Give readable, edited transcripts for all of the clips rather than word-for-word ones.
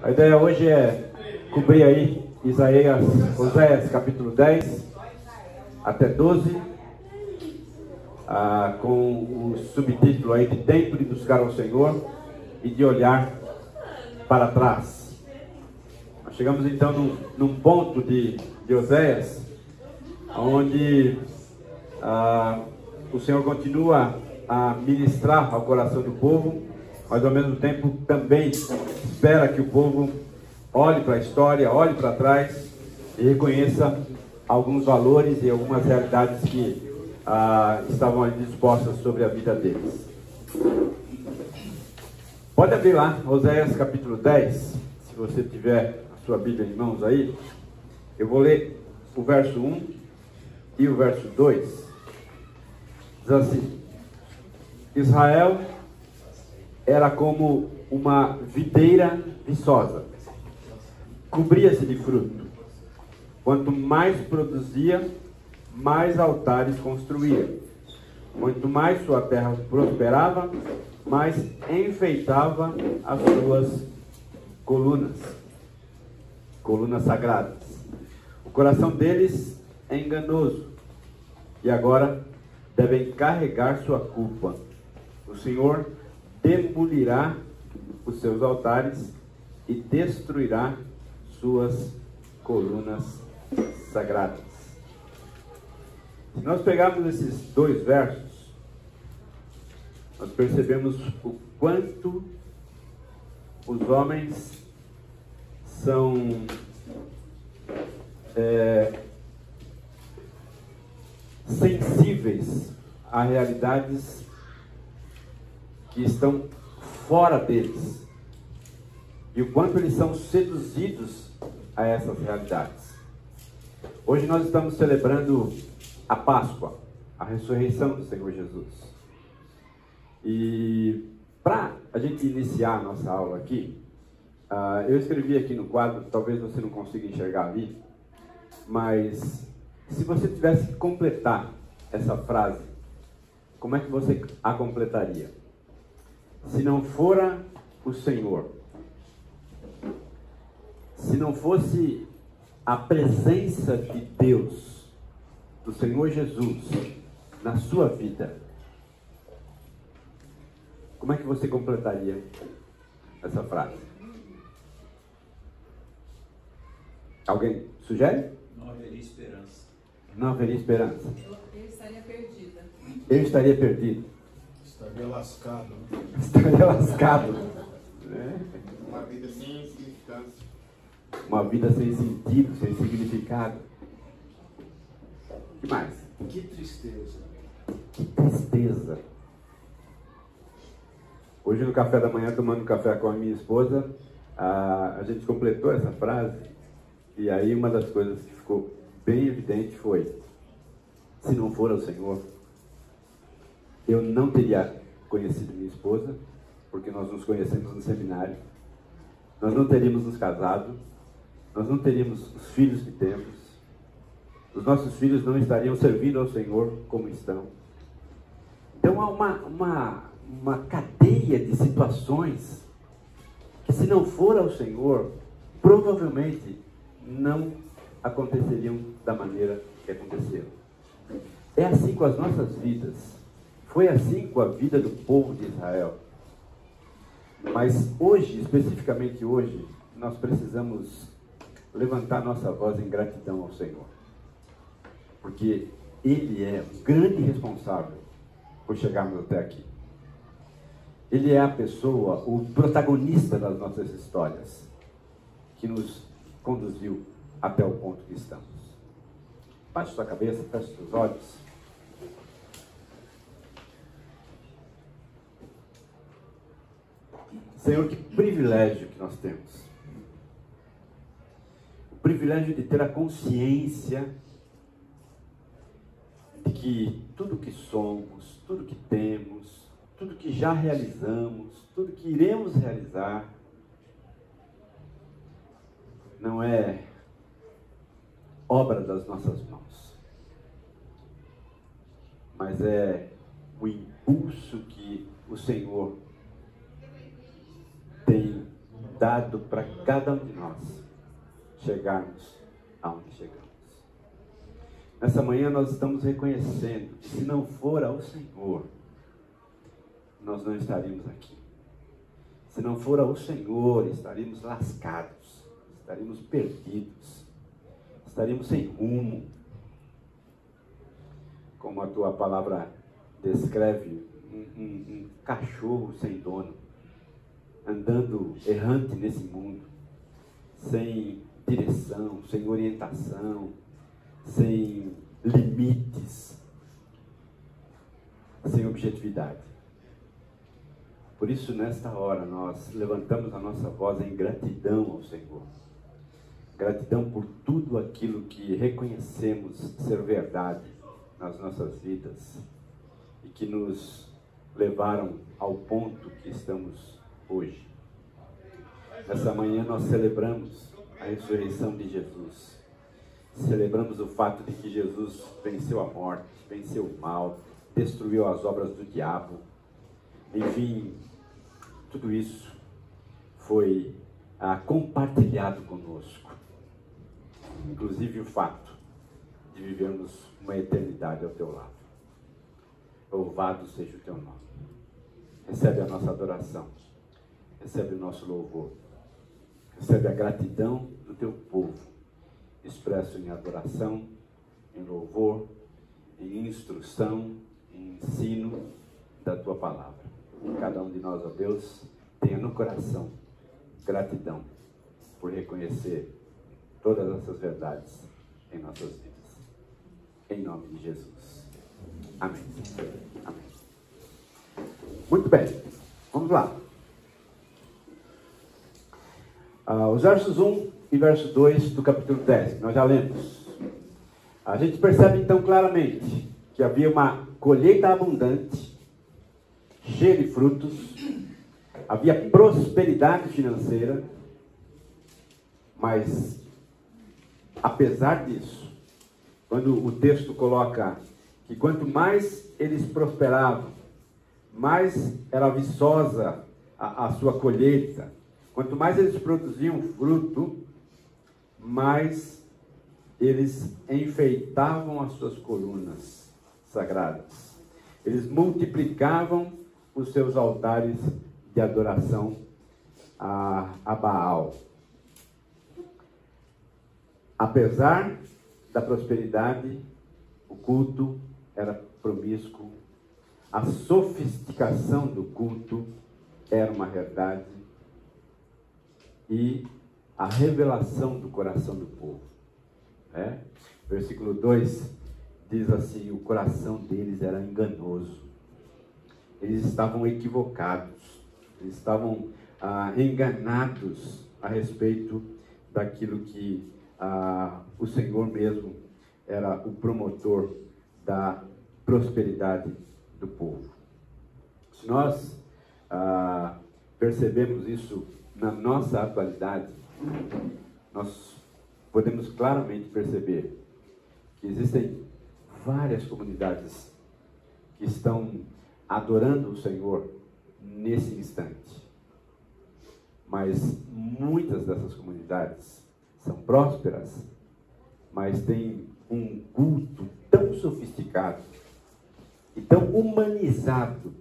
A ideia hoje é cobrir aí Oséias capítulo 10 até 12, com o subtítulo aí de Tempo de buscar ao Senhor e de olhar para trás. Nós chegamos então num ponto de Oséias, onde o Senhor continua a ministrar ao coração do povo, mas ao mesmo tempo também espera que o povo olhe para a história, olhe para trás e reconheça alguns valores e algumas realidades que estavam ali dispostas sobre a vida deles. Pode abrir lá, Oséias capítulo 10, se você tiver a sua Bíblia em mãos aí. Eu vou ler o verso 1 e o verso 2. Diz assim: Israel era como uma videira viçosa, cobria-se de fruto. Quanto mais produzia, mais altares construía. Quanto mais sua terra prosperava, mais enfeitava as suas colunas sagradas. O coração deles é enganoso, e agora devem carregar sua culpa. O Senhor demolirá os seus altares e destruirá suas colunas sagradas. Se nós pegarmos esses dois versos, nós percebemos o quanto os homens são sensíveis a realidades que estão fora deles, e o quanto eles são seduzidos a essas realidades. Hoje nós estamos celebrando a Páscoa, a ressurreição do Senhor Jesus. E para a gente iniciar a nossa aula aqui, eu escrevi aqui no quadro, talvez você não consiga enxergar ali, mas se você tivesse que completar essa frase, como é que você a completaria? Se não fora o Senhor, se não fosse a presença de Deus, do Senhor Jesus, na sua vida, como é que você completaria essa frase? Alguém sugere? Não haveria esperança. Não haveria esperança. Eu estaria perdida. Eu estaria perdido. Estaria lascado. Estaria lascado. Uma vida sem significância. Uma vida sem sentido, sem significado. O que mais? Que tristeza. Que tristeza. Hoje no café da manhã, tomando café com a minha esposa, a gente completou essa frase, e aí uma das coisas que ficou bem evidente foi: se não for o Senhor, eu não teria conhecido minha esposa, porque nós nos conhecemos no seminário, nós não teríamos nos casado, nós não teríamos os filhos que temos, os nossos filhos não estariam servindo ao Senhor como estão. Então há uma cadeia de situações que, se não for ao Senhor, provavelmente não aconteceriam da maneira que aconteceram. É assim com as nossas vidas. Foi assim com a vida do povo de Israel. Mas hoje, especificamente hoje, nós precisamos levantar nossa voz em gratidão ao Senhor. Porque Ele é o grande responsável por chegarmos até aqui. Ele é a pessoa, o protagonista das nossas histórias, que nos conduziu até o ponto que estamos. Baixe sua cabeça, feche seus olhos. Senhor, que privilégio que nós temos. O privilégio de ter a consciência de que tudo que somos, tudo que temos, tudo que já realizamos, tudo que iremos realizar, não é obra das nossas mãos, mas é o impulso que o Senhor tem dado para cada um de nós chegarmos aonde chegamos. Nessa manhã nós estamos reconhecendo que se não for ao Senhor, nós não estaríamos aqui. Se não for ao Senhor, estaríamos lascados, estaríamos perdidos, estaríamos sem rumo. Como a tua palavra descreve, um cachorro sem dono, andando errante nesse mundo, sem direção, sem orientação, sem limites, sem objetividade. Por isso, nesta hora, nós levantamos a nossa voz em gratidão ao Senhor. Gratidão por tudo aquilo que reconhecemos ser verdade nas nossas vidas e que nos levaram ao ponto que estamos hoje. Nessa manhã nós celebramos a ressurreição de Jesus. Celebramos o fato de que Jesus venceu a morte, venceu o mal, destruiu as obras do diabo. Enfim, tudo isso foi compartilhado conosco. Inclusive o fato de vivermos uma eternidade ao teu lado. Louvado seja o teu nome. Recebe a nossa adoração. Recebe o nosso louvor. Recebe a gratidão do teu povo, expresso em adoração, em louvor, em instrução, em ensino da tua palavra. Cada um de nós, ó Deus, tenha no coração gratidão por reconhecer todas essas verdades em nossas vidas. Em nome de Jesus. Amém. Amém. Muito bem. Vamos lá. Os versos 1 e verso 2 do capítulo 10, nós já lemos. A gente percebe então claramente que havia uma colheita abundante, cheia de frutos, havia prosperidade financeira, mas apesar disso, quando o texto coloca que quanto mais eles prosperavam, mais era viçosa a sua colheita, quanto mais eles produziam fruto, mais eles enfeitavam as suas colunas sagradas. Eles multiplicavam os seus altares de adoração a Baal. Apesar da prosperidade, o culto era promíscuo, a sofisticação do culto era uma verdade e a revelação do coração do povo. Versículo 2 diz assim: o coração deles era enganoso. Eles estavam equivocados, eles estavam enganados a respeito daquilo que o Senhor mesmo era o promotor da prosperidade do povo. Se nós percebemos isso na nossa atualidade, nós podemos claramente perceber que existem várias comunidades que estão adorando o Senhor nesse instante. Mas muitas dessas comunidades são prósperas, mas têm um culto tão sofisticado e tão humanizado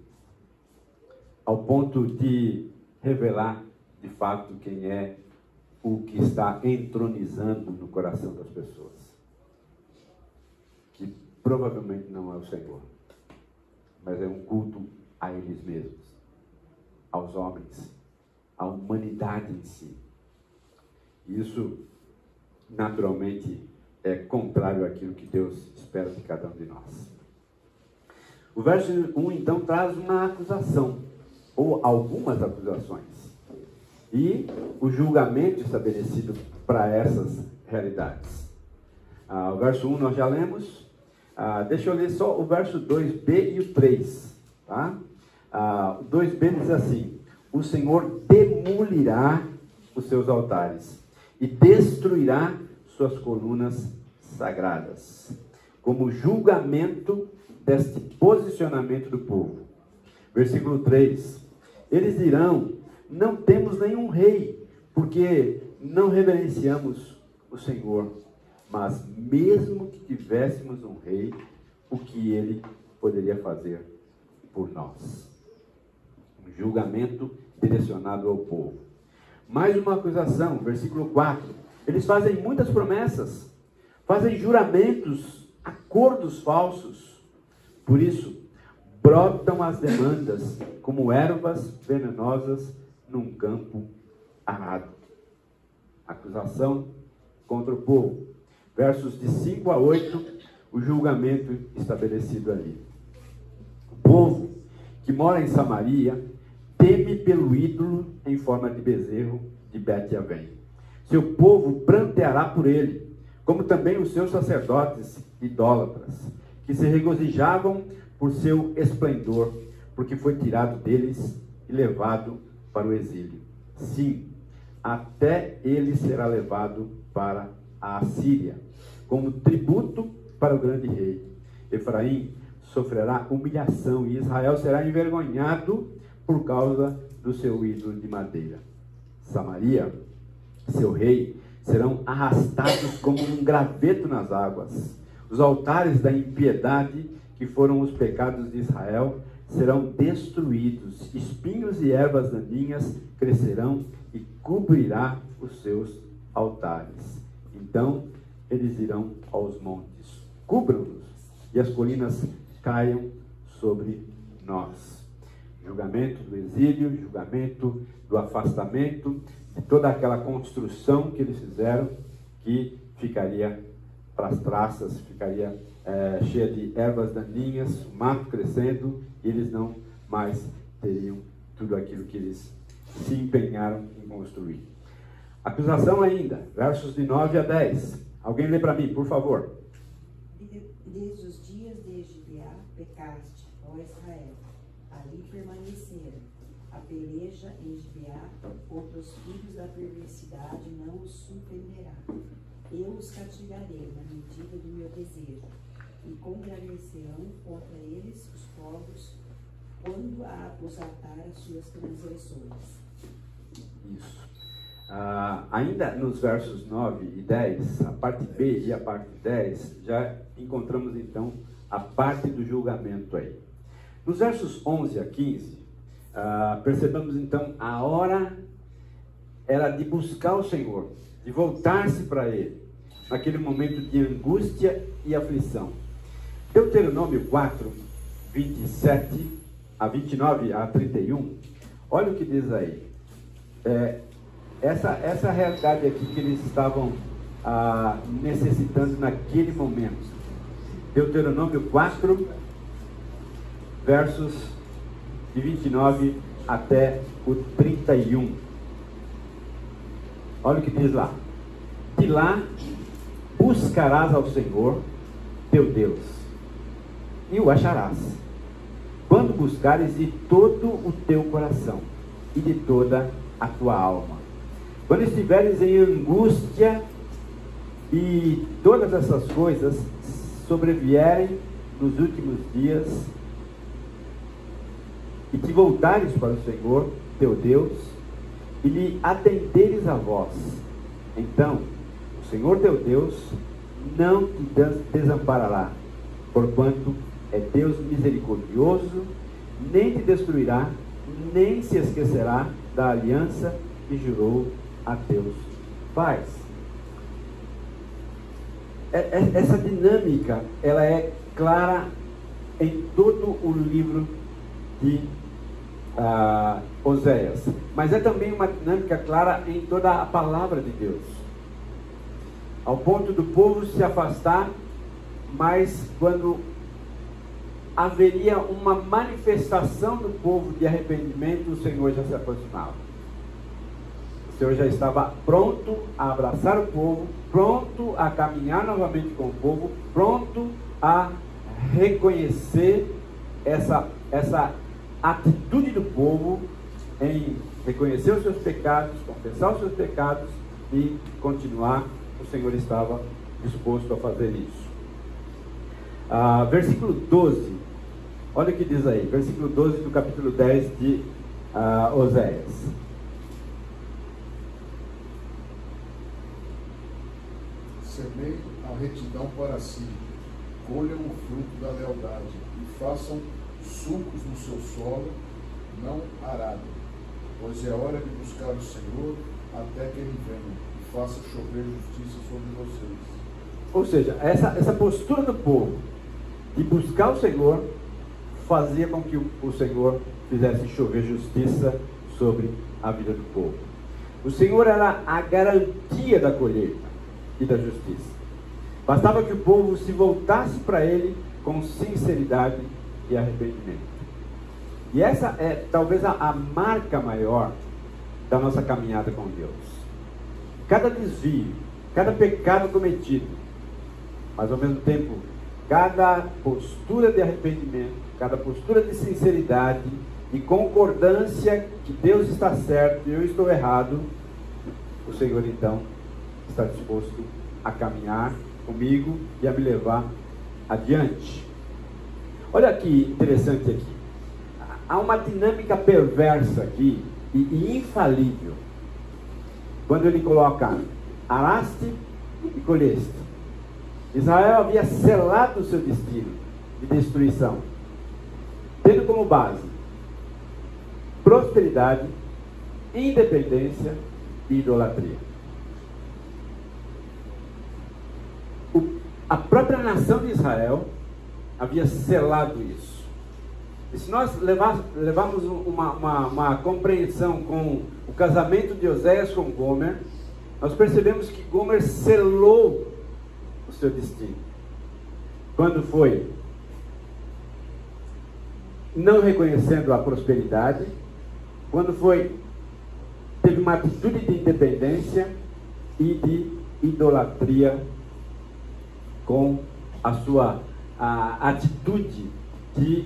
ao ponto de revelar de fato quem é o que está entronizando no coração das pessoas, que provavelmente não é o Senhor, mas é um culto a eles mesmos, aos homens, à humanidade em si. Isso naturalmente é contrário àquilo que Deus espera de cada um de nós. O verso 1 então traz uma acusação, ou algumas acusações, e o julgamento estabelecido para essas realidades. O verso 1 nós já lemos. Deixa eu ler só o verso 2b e o 3. Tá? O 2b diz assim: o Senhor demolirá os seus altares e destruirá suas colunas sagradas, como julgamento deste posicionamento do povo. Versículo 3: eles dirão: não temos nenhum rei, porque não reverenciamos o Senhor, mas mesmo que tivéssemos um rei, o que ele poderia fazer por nós? Um julgamento direcionado ao povo. Mais uma acusação, versículo 4. Eles fazem muitas promessas, fazem juramentos, acordos falsos. Por isso, brotam as demandas como ervas venenosas num campo arado. Acusação contra o povo. Versos de 5 a 8, o julgamento estabelecido ali. O povo que mora em Samaria teme pelo ídolo em forma de bezerro de Bet-Avém. Seu povo pranteará por ele, como também os seus sacerdotes idólatras, que se regozijavam por seu esplendor, porque foi tirado deles e levado para o exílio. Sim, até ele será levado para a Assíria, como tributo para o grande rei. Efraim sofrerá humilhação e Israel será envergonhado por causa do seu ídolo de madeira. Samaria, seu rei, serão arrastados como um graveto nas águas. Os altares da impiedade, que foram os pecados de Israel, serão destruídos. Espinhos e ervas daninhas crescerão e cobrirá os seus altares. Então eles irão aos montes, cubram-nos, e as colinas caiam sobre nós. Julgamento do exílio, julgamento do afastamento, de toda aquela construção que eles fizeram, que ficaria para as traças, ficaria cheia de ervas daninhas, o mato crescendo, e eles não mais teriam tudo aquilo que eles se empenharam em construir. Acusação ainda, versos de 9 a 10. Alguém lê para mim, por favor. Desde os dias de Gibeá pecaste, ó Israel, ali permaneceram. A peleja em Gibeá contra os filhos da perversidade não os surpreenderá. Eu os castigarei na medida do meu desejo, e congregarão contra eles os povos, quando os atar as suas transgressões. Isso. Ainda nos versos 9 e 10, a parte B e a parte 10, já encontramos então a parte do julgamento aí. Nos versos 11 a 15, percebemos então a hora era de buscar o Senhor, de voltar-se para Ele, naquele momento de angústia e aflição. Deuteronômio 4, 27 a 29 a 31, olha o que diz aí. Essa realidade aqui que eles estavam necessitando naquele momento. Deuteronômio 4, versos de 29 até o 31. Olha o que diz lá. De lá buscarás ao Senhor teu Deus, e o acharás, quando buscares de todo o teu coração e de toda a tua alma. Quando estiveres em angústia e todas essas coisas sobrevierem nos últimos dias, e te voltares para o Senhor teu Deus e lhe atenderes a voz, então o Senhor teu Deus não te desamparará, porquanto é Deus misericordioso, nem te destruirá, nem se esquecerá da aliança que jurou a teus pais. Essa dinâmica, ela é clara em todo o livro de Oséias, mas é também uma dinâmica clara em toda a palavra de Deus, ao ponto do povo se afastar, mas quando haveria uma manifestação do povo de arrependimento, o Senhor já se aproximava. O Senhor já estava pronto a abraçar o povo, pronto a caminhar novamente com o povo, pronto a reconhecer essa atitude do povo em reconhecer os seus pecados, confessar os seus pecados e continuar. O Senhor estava disposto a fazer isso. Versículo 12, olha o que diz aí, versículo 12 do capítulo 10 de Oséias. semeiem a retidão para si, colham o fruto da lealdade e façam sulcos no seu solo, não arado, pois é hora de buscar o Senhor até que Ele venha e faça chover justiça sobre vocês. Ou seja, essa postura do povo de buscar o Senhor fazia com que o Senhor fizesse chover justiça sobre a vida do povo. O Senhor era a garantia da colheita e da justiça. Bastava que o povo se voltasse para Ele com sinceridade e arrependimento. E essa é talvez a marca maior da nossa caminhada com Deus. Cada desvio, cada pecado cometido, mas ao mesmo tempo, cada postura de arrependimento, cada postura de sinceridade e concordância que Deus está certo e eu estou errado, o Senhor então está disposto a caminhar comigo e a me levar adiante. Olha que interessante aqui. Há uma dinâmica perversa aqui e infalível quando ele coloca araste e colheste. Israel havia selado o seu destino de destruição, tendo como base prosperidade, independência e idolatria. A própria nação de Israel havia selado isso. E se nós levarmos uma compreensão com o casamento de Oséias com Gomer, nós percebemos que Gomer selou o seu destino. Quando foi não reconhecendo a prosperidade, quando teve uma atitude de independência e de idolatria com a sua atitude de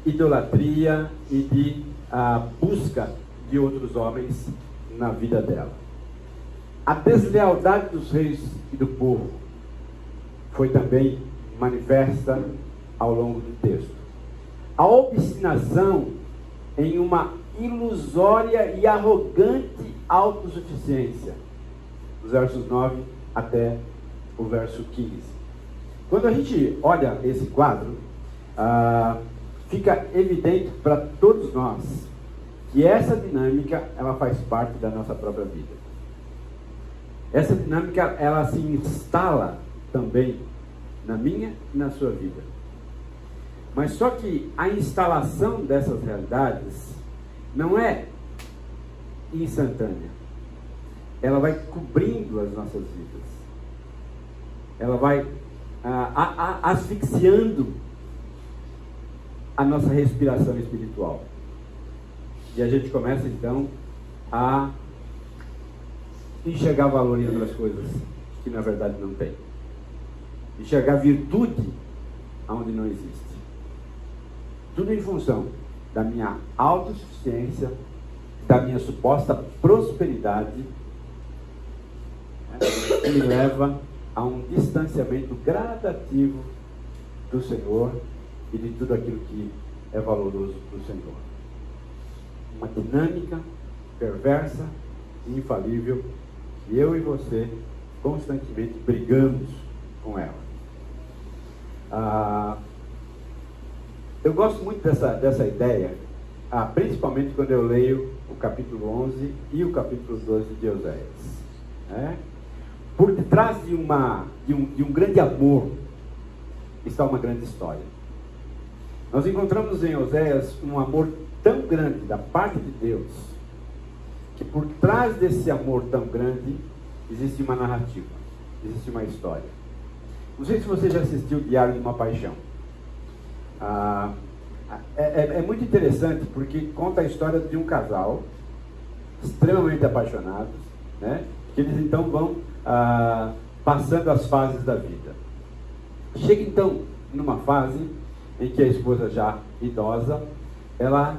idolatria e de busca de outros homens na vida dela. A deslealdade dos reis e do povo foi também manifesta ao longo do texto. A obstinação em uma ilusória e arrogante autossuficiência, dos versos 9 até o verso 15. Quando a gente olha esse quadro, fica evidente para todos nós que essa dinâmica, ela faz parte da nossa própria vida. Essa dinâmica, ela se instala também na minha e na sua vida. Mas só que a instalação dessas realidades não é instantânea. Ela vai cobrindo as nossas vidas. Ela vai asfixiando a nossa respiração espiritual. E a gente começa então a enxergar valor em outras coisas que na verdade não tem. Enxergar virtude onde não existe. Tudo em função da minha autossuficiência, da minha suposta prosperidade, que me leva a um distanciamento gradativo do Senhor e de tudo aquilo que é valoroso para o Senhor. Uma dinâmica perversa e infalível que eu e você constantemente brigamos com ela. Eu gosto muito dessa ideia, principalmente quando eu leio o capítulo 11 e o capítulo 12 de Oséias. Por detrás de um grande amor está uma grande história. Nós encontramos em Oséias um amor tão grande da parte de Deus, que por trás desse amor tão grande existe uma narrativa, existe uma história. Não sei se você já assistiu o Diário de uma Paixão. É muito interessante porque conta a história de um casal extremamente apaixonados, né? Que eles então vão passando as fases da vida. Chega então numa fase em que a esposa já idosa, ela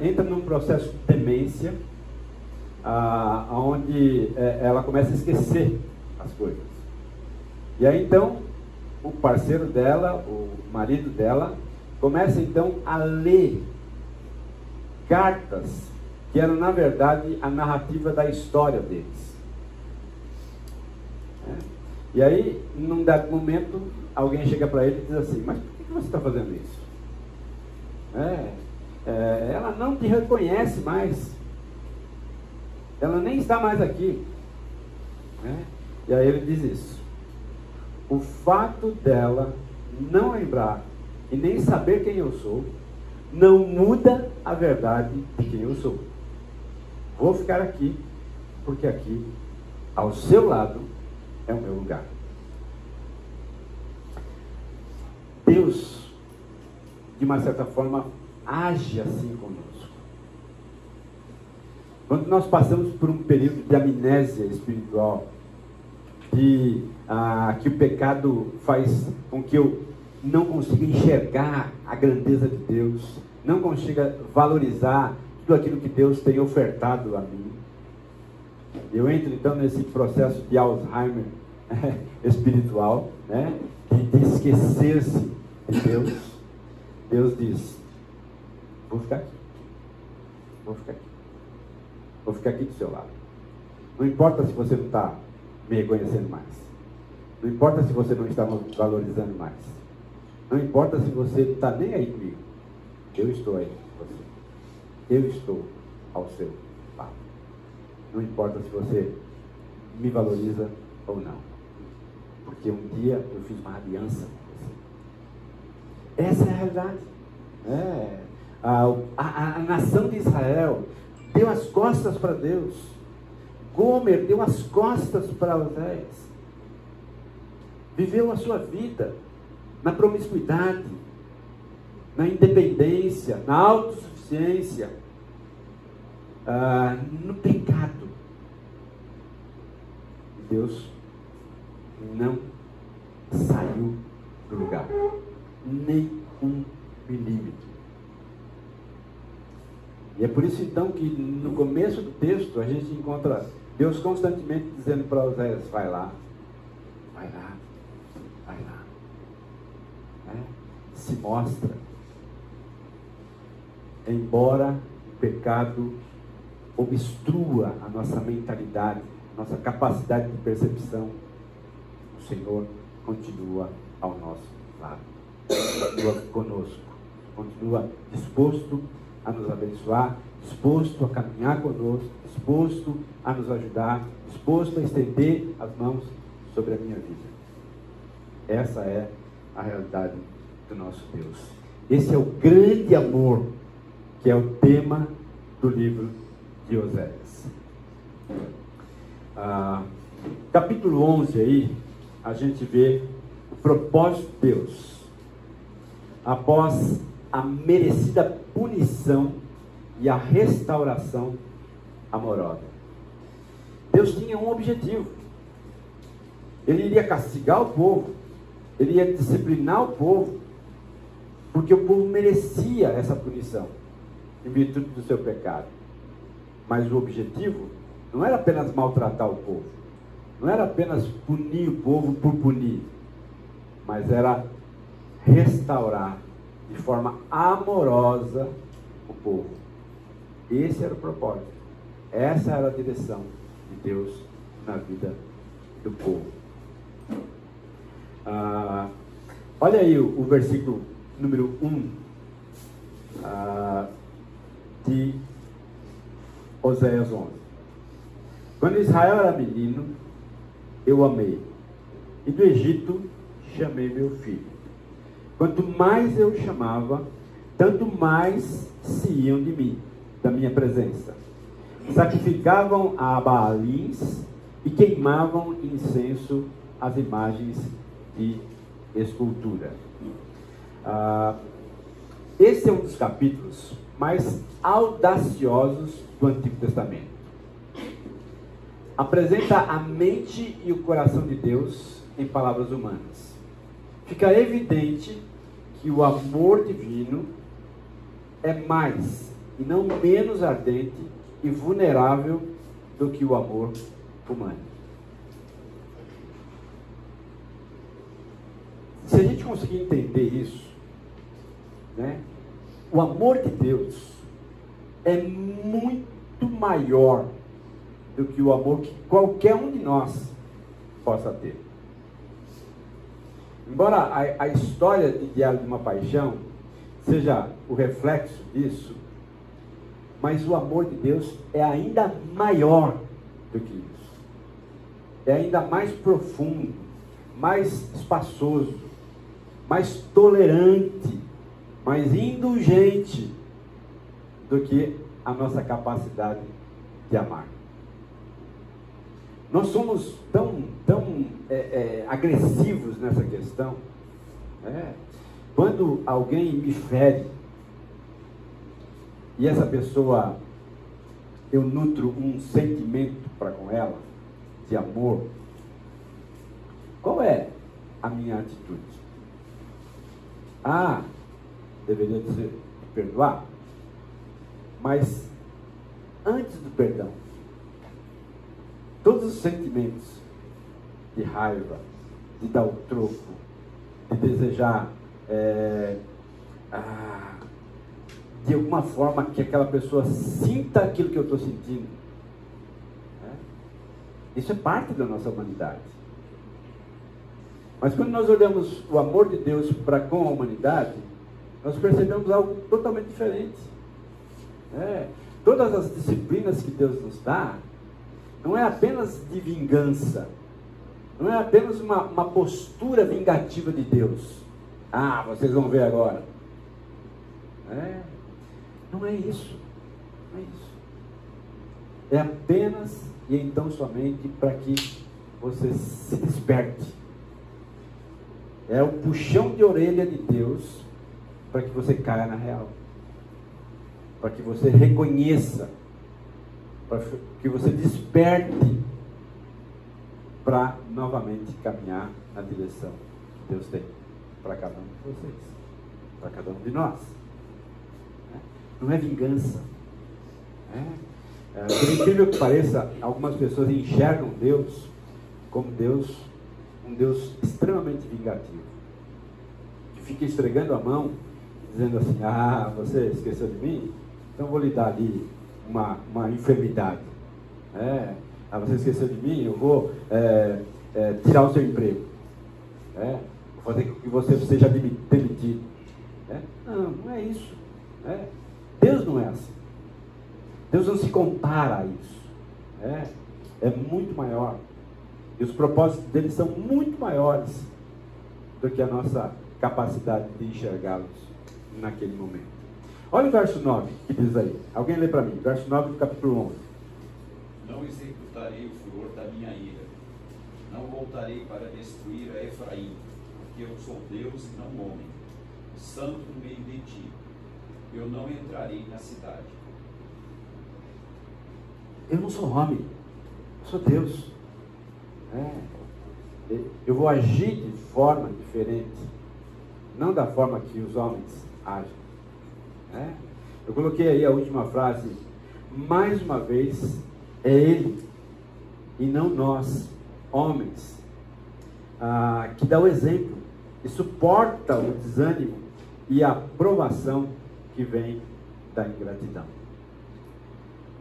entra num processo de demência, onde ela começa a esquecer as coisas. E aí então o parceiro dela, o marido dela, começa então a ler cartas que eram na verdade a narrativa da história deles. E aí, num dado momento, alguém chega para ele e diz assim: mas por que você está fazendo isso? Ela não te reconhece mais. Ela nem está mais aqui. E aí ele diz isso: o fato dela não lembrar e nem saber quem eu sou não muda a verdade de quem eu sou. Vou ficar aqui, porque aqui, ao seu lado, é o meu lugar. Deus, de uma certa forma, age assim conosco. Quando nós passamos por um período de amnésia espiritual, que o pecado faz com que eu não consiga enxergar a grandeza de Deus, não consiga valorizar tudo aquilo que Deus tem ofertado a mim. Eu entro então nesse processo de Alzheimer espiritual, de esquecer-se de Deus. Deus diz: vou ficar aqui, vou ficar aqui, vou ficar aqui do seu lado. Não importa se você não está me reconhecendo mais, não importa se você não está me valorizando mais, não importa se você não está nem aí comigo, eu estou aí com você, eu estou ao seu lado. Não importa se você me valoriza ou não, porque um dia eu fiz uma aliança com você. Essa é a realidade. A nação de Israel deu as costas para Deus. Gomer deu as costas para Oséias. Viveu a sua vida na promiscuidade, na independência, na autossuficiência, no pecado. Deus não saiu do lugar, nem 1 milímetro. E é por isso então que no começo do texto a gente encontra Deus constantemente dizendo para Oséias: vai lá, vai lá, vai lá. Se mostra. Embora o pecado obstrua a nossa mentalidade, nossa capacidade de percepção, o Senhor continua ao nosso lado, continua conosco, continua disposto a nos abençoar, disposto a caminhar conosco, disposto a nos ajudar, disposto a estender as mãos sobre a minha vida. Essa é a realidade do nosso Deus. Esse é o grande amor que é o tema do livro de Oséias. Capítulo 11 aí, a gente vê o propósito de Deus após a merecida punição e a restauração amorosa. Deus tinha um objetivo. Ele iria castigar o povo, ele ia disciplinar o povo, porque o povo merecia essa punição em virtude do seu pecado. Mas o objetivo não era apenas maltratar o povo, não era apenas punir o povo por punir, mas era restaurar de forma amorosa o povo. Esse era o propósito, essa era a direção de Deus na vida do povo. Olha aí o versículo número 1 de Oséias 11. Quando Israel era menino, eu amei, e do Egito chamei meu filho. Quanto mais eu chamava, tanto mais se iam de mim, da minha presença. Sacrificavam a Baalins e queimavam incenso às imagens de escultura. Esse é um dos capítulos mais audaciosos do Antigo Testamento. Apresenta a mente e o coração de Deus em palavras humanas. Fica evidente que o amor divino é mais e não menos ardente e vulnerável do que o amor humano. Se a gente conseguir entender isso, o amor de Deus é muito maior do que o amor que qualquer um de nós possa ter. Embora a história de Diário de uma Paixão seja o reflexo disso, mas o amor de Deus é ainda maior do que isso. É ainda mais profundo, mais espaçoso, mais tolerante, mais indulgente do que a nossa capacidade de amar. Nós somos tão agressivos nessa questão. Quando alguém me fere e essa pessoa, eu nutro um sentimento para com ela, de amor, qual é a minha atitude? Deveria dizer, perdoar? Mas antes do perdão, todos os sentimentos de raiva, de dar o troco, de desejar de alguma forma que aquela pessoa sinta aquilo que eu estou sentindo, isso é parte da nossa humanidade. Mas quando nós olhamos o amor de Deus para com a humanidade, nós percebemos algo totalmente diferente. Todas as disciplinas que Deus nos dá não é apenas de vingança, não é apenas uma postura vingativa de Deus. Vocês vão ver agora. Não é isso. Não é isso. É apenas e então somente para que você se desperte. É o puxão de orelha de Deus para que você caia na real. Para que você reconheça, para que você desperte para novamente caminhar na direção que Deus tem para cada um de vocês, para cada um de nós. Não é vingança. Por incrível que pareça, algumas pessoas enxergam Deus como um Deus extremamente vingativo, que fica esfregando a mão, dizendo assim: você esqueceu de mim? Então vou lhe dar ali uma enfermidade. Você esqueceu de mim? Eu vou tirar o seu emprego. Vou fazer com que você seja demitido. Não é isso. Deus não é assim. Deus não se compara a isso. É muito maior. E os propósitos dele são muito maiores do que a nossa capacidade de enxergá-los naquele momento. Olha o verso 9 que diz aí. Alguém lê para mim. Verso 9 do capítulo 11. Não executarei o furor da minha ira. Não voltarei para destruir a Efraim, porque eu sou Deus e não homem, santo no meio de ti. Eu não entrarei na cidade. Eu não sou homem, eu sou Deus. Eu vou agir de forma diferente, não da forma que os homens agem. Eu coloquei aí a última frase. Mais uma vez, é Ele e não nós, homens, que dá o exemplo e suporta o desânimo e a provação que vem da ingratidão.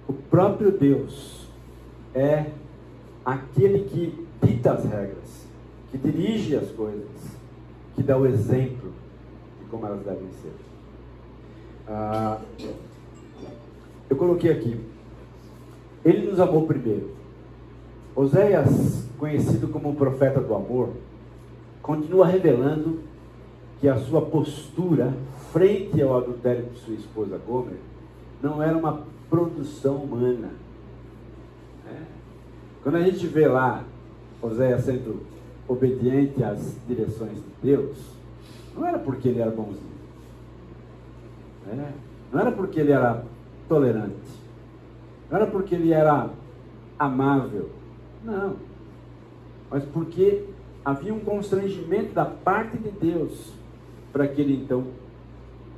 O próprio Deus é aquele que dita as regras, que dirige as coisas, que dá o exemplo de como elas devem ser. Eu coloquei aqui: Ele nos amou primeiro. Oséias, conhecido como o profeta do amor, continua revelando que a sua postura frente ao adultério de sua esposa Gomer não era uma produção humana. Quando a gente vê lá Oséias sendo obediente às direções de Deus, não era porque ele era bonzinho, não era porque ele era tolerante, não era porque ele era amável, não, mas porque havia um constrangimento da parte de Deus para que ele então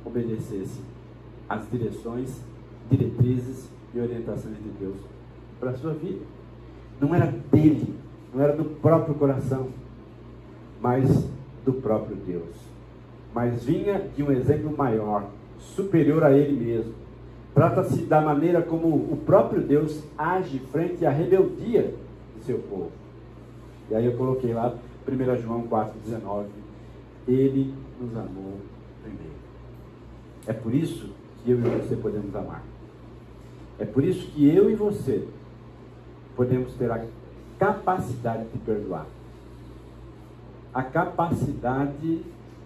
obedecesse às diretrizes e orientações de Deus para a sua vida. Não era dele, não era do próprio coração, mas do próprio Deus. Mas vinha de um exemplo maior, superior a ele mesmo. Trata-se da maneira como o próprio Deus age frente à rebeldia de seu povo. E aí eu coloquei lá 1 João 4,19, Ele nos amou primeiro. É por isso que eu e você podemos amar. É por isso que eu e você podemos ter a capacidade de perdoar. A capacidade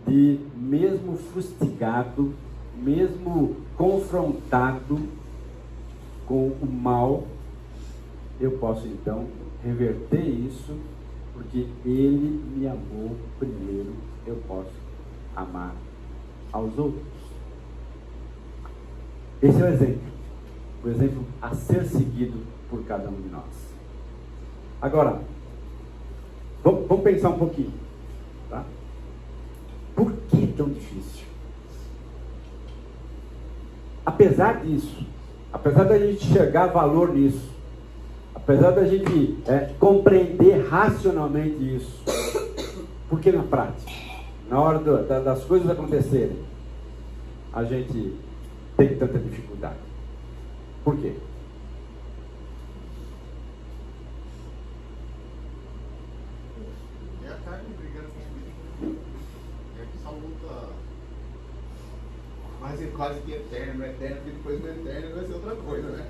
de, mesmo fustigado, mesmo confrontado com o mal, eu posso então reverter isso, porque Ele me amou primeiro, eu posso amar aos outros. Esse é o exemplo a ser seguido por cada um de nós. Agora, vamos pensar um pouquinho, tá? Por que tão difícil? Apesar disso, apesar da gente enxergar valor nisso, apesar da gente compreender racionalmente isso, por que na prática, na hora das coisas acontecerem, a gente tem tanta dificuldade? Por quê? É a carne brigando com o espírito. É que essa luta quase que eterna, eterna, porque depois do eterno vai ser outra coisa, né?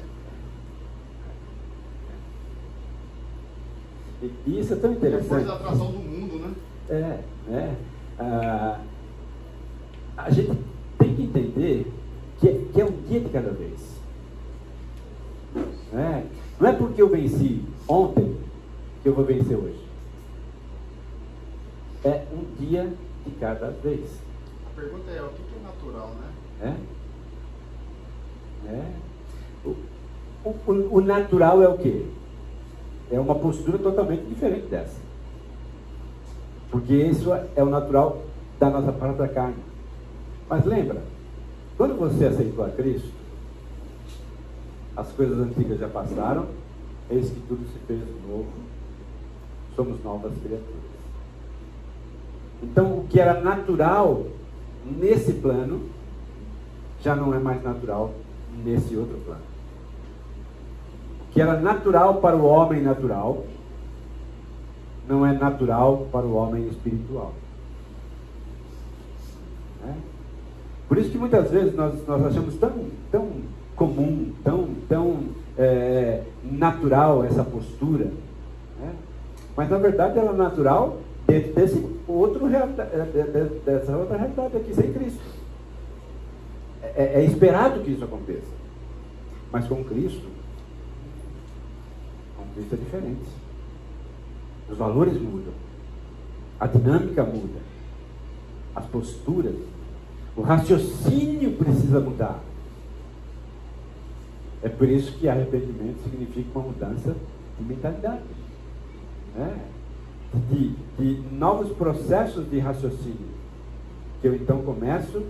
E isso é tão interessante. Depois da atração do mundo, né? A gente tem que entender que é um dia de cada vez. Não é porque eu venci ontem que eu vou vencer hoje. É um dia de cada vez. A pergunta é, o que é natural, né? O natural é o quê? É uma postura totalmente diferente dessa. Porque isso é o natural da nossa própria carne. Mas lembra, quando você aceitou a Cristo, as coisas antigas já passaram, eis que tudo se fez novo, somos novas criaturas. Então, o que era natural nesse plano, já não é mais natural nesse outro plano. O que era natural para o homem natural, não é natural para o homem espiritual. Por isso que muitas vezes nós achamos tão comum, tão natural essa postura, mas na verdade ela é natural dentro dessa outra realidade aqui sem Cristo. É esperado que isso aconteça, mas com Cristo é diferente. Os valores mudam, a dinâmica muda, as posturas, o raciocínio precisa mudar. É por isso que arrependimento significa uma mudança de mentalidade, de novos processos de raciocínio, que eu então começo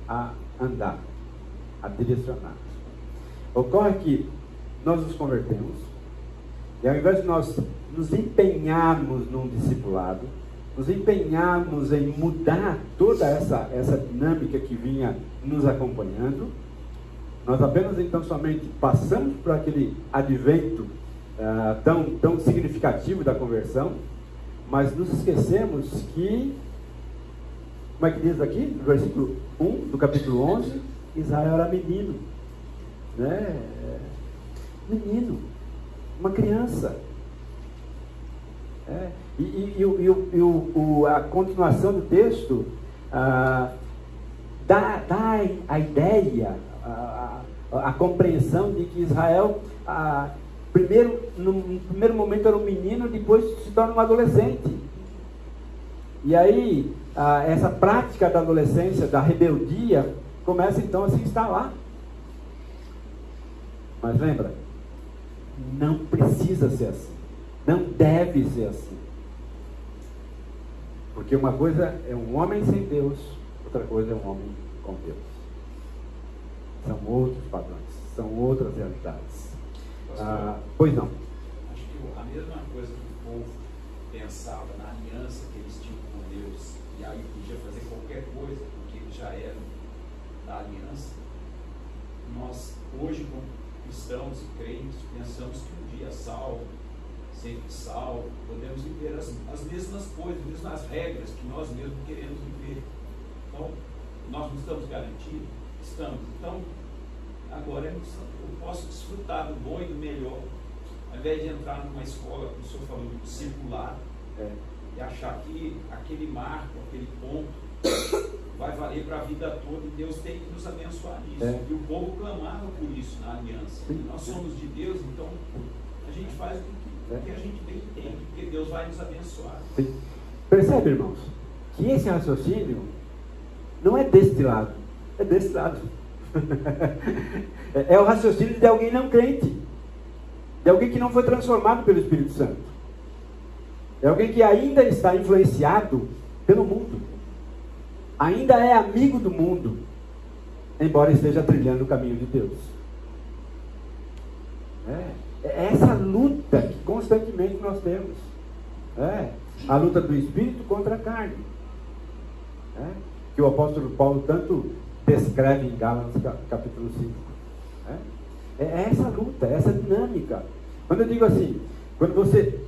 a andar, a direcionar. Ocorre que nós nos convertemos, e ao invés de nós nos empenharmos num discipulado, nos empenharmos em mudar toda essa dinâmica que vinha nos acompanhando, nós apenas então somente passamos por aquele advento tão significativo da conversão, mas nos esquecemos que, como é que diz aqui, no versículo 1 do capítulo 11, Israel era menino, menino, uma criança. A continuação do texto dá a ideia, a compreensão de que Israel, no primeiro momento era um menino, depois se torna um adolescente. E aí, essa prática da adolescência, da rebeldia, começa então a se instalar. Mas lembra, não precisa ser assim. Não deve ser assim. Porque uma coisa é um homem sem Deus, outra coisa é um homem com Deus. São outros padrões, são outras realidades. Pois não. Acho que a mesma coisa que o povo pensava na aliança que eles tinham com Deus, e aí podia fazer qualquer coisa, porque eles já eram da aliança. Nós, hoje, como cristãos e crentes, pensamos que um dia salvo, sempre salvo, podemos viver as mesmas coisas, as mesmas regras que nós mesmos queremos viver. Então, nós não estamos garantidos? Estamos. Então, agora eu posso desfrutar do bom e do melhor, ao invés de entrar numa escola, como o senhor falou, circular, e achar que aquele marco, aquele ponto, vai valer para a vida toda, e Deus tem que nos abençoar nisso. E o povo clamava por isso na aliança. E nós somos de Deus, então a gente faz o que a gente bem entende, porque Deus vai nos abençoar. Sim. Percebe, irmãos, que esse raciocínio não é deste lado, é desse lado. É o raciocínio de alguém não crente, de alguém que não foi transformado pelo Espírito Santo, é alguém que ainda está influenciado pelo mundo, ainda é amigo do mundo, embora esteja trilhando o caminho de Deus. É essa luta que constantemente nós temos, a luta do Espírito contra a carne, que o apóstolo Paulo tanto descreve em Gálatas capítulo 5. É essa luta, é essa dinâmica. Quando eu digo assim, quando você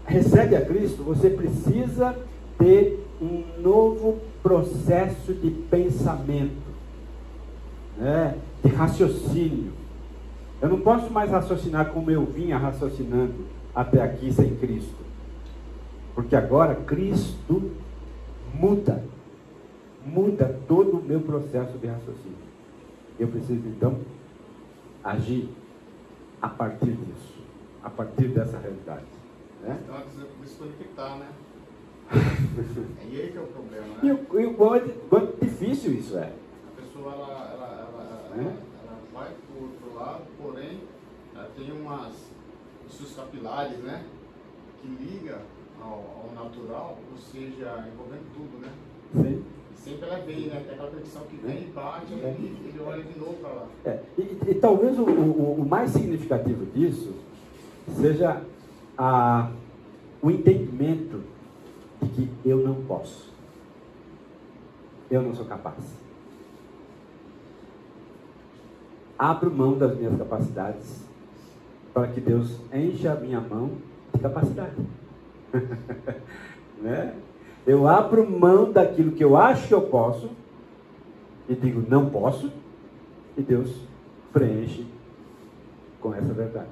recebe a Cristo, você precisa ter um novo processo de pensamento, de raciocínio. Eu não posso mais raciocinar como eu vinha raciocinando até aqui sem Cristo, porque agora Cristo muda todo o meu processo de raciocínio. Eu preciso então agir a partir disso, a partir dessa realidade. Então, desqualificar, né? E aí que é o problema, né? E o quanto difícil isso é. A pessoa, ela vai para o outro lado, porém, ela tem os seus capilares, né? Que liga ao natural, ou seja, envolvendo tudo, né? Sim. E sempre ela vem, né? Tem aquela conexão que vem e bate, e ele olha de novo para lá. E talvez o mais significativo disso seja o entendimento de que eu não posso, eu não sou capaz. Abro mão das minhas capacidades para que Deus encha a minha mão de capacidade. Eu abro mão daquilo que eu acho que eu posso e digo não posso, e Deus preenche com essa verdade.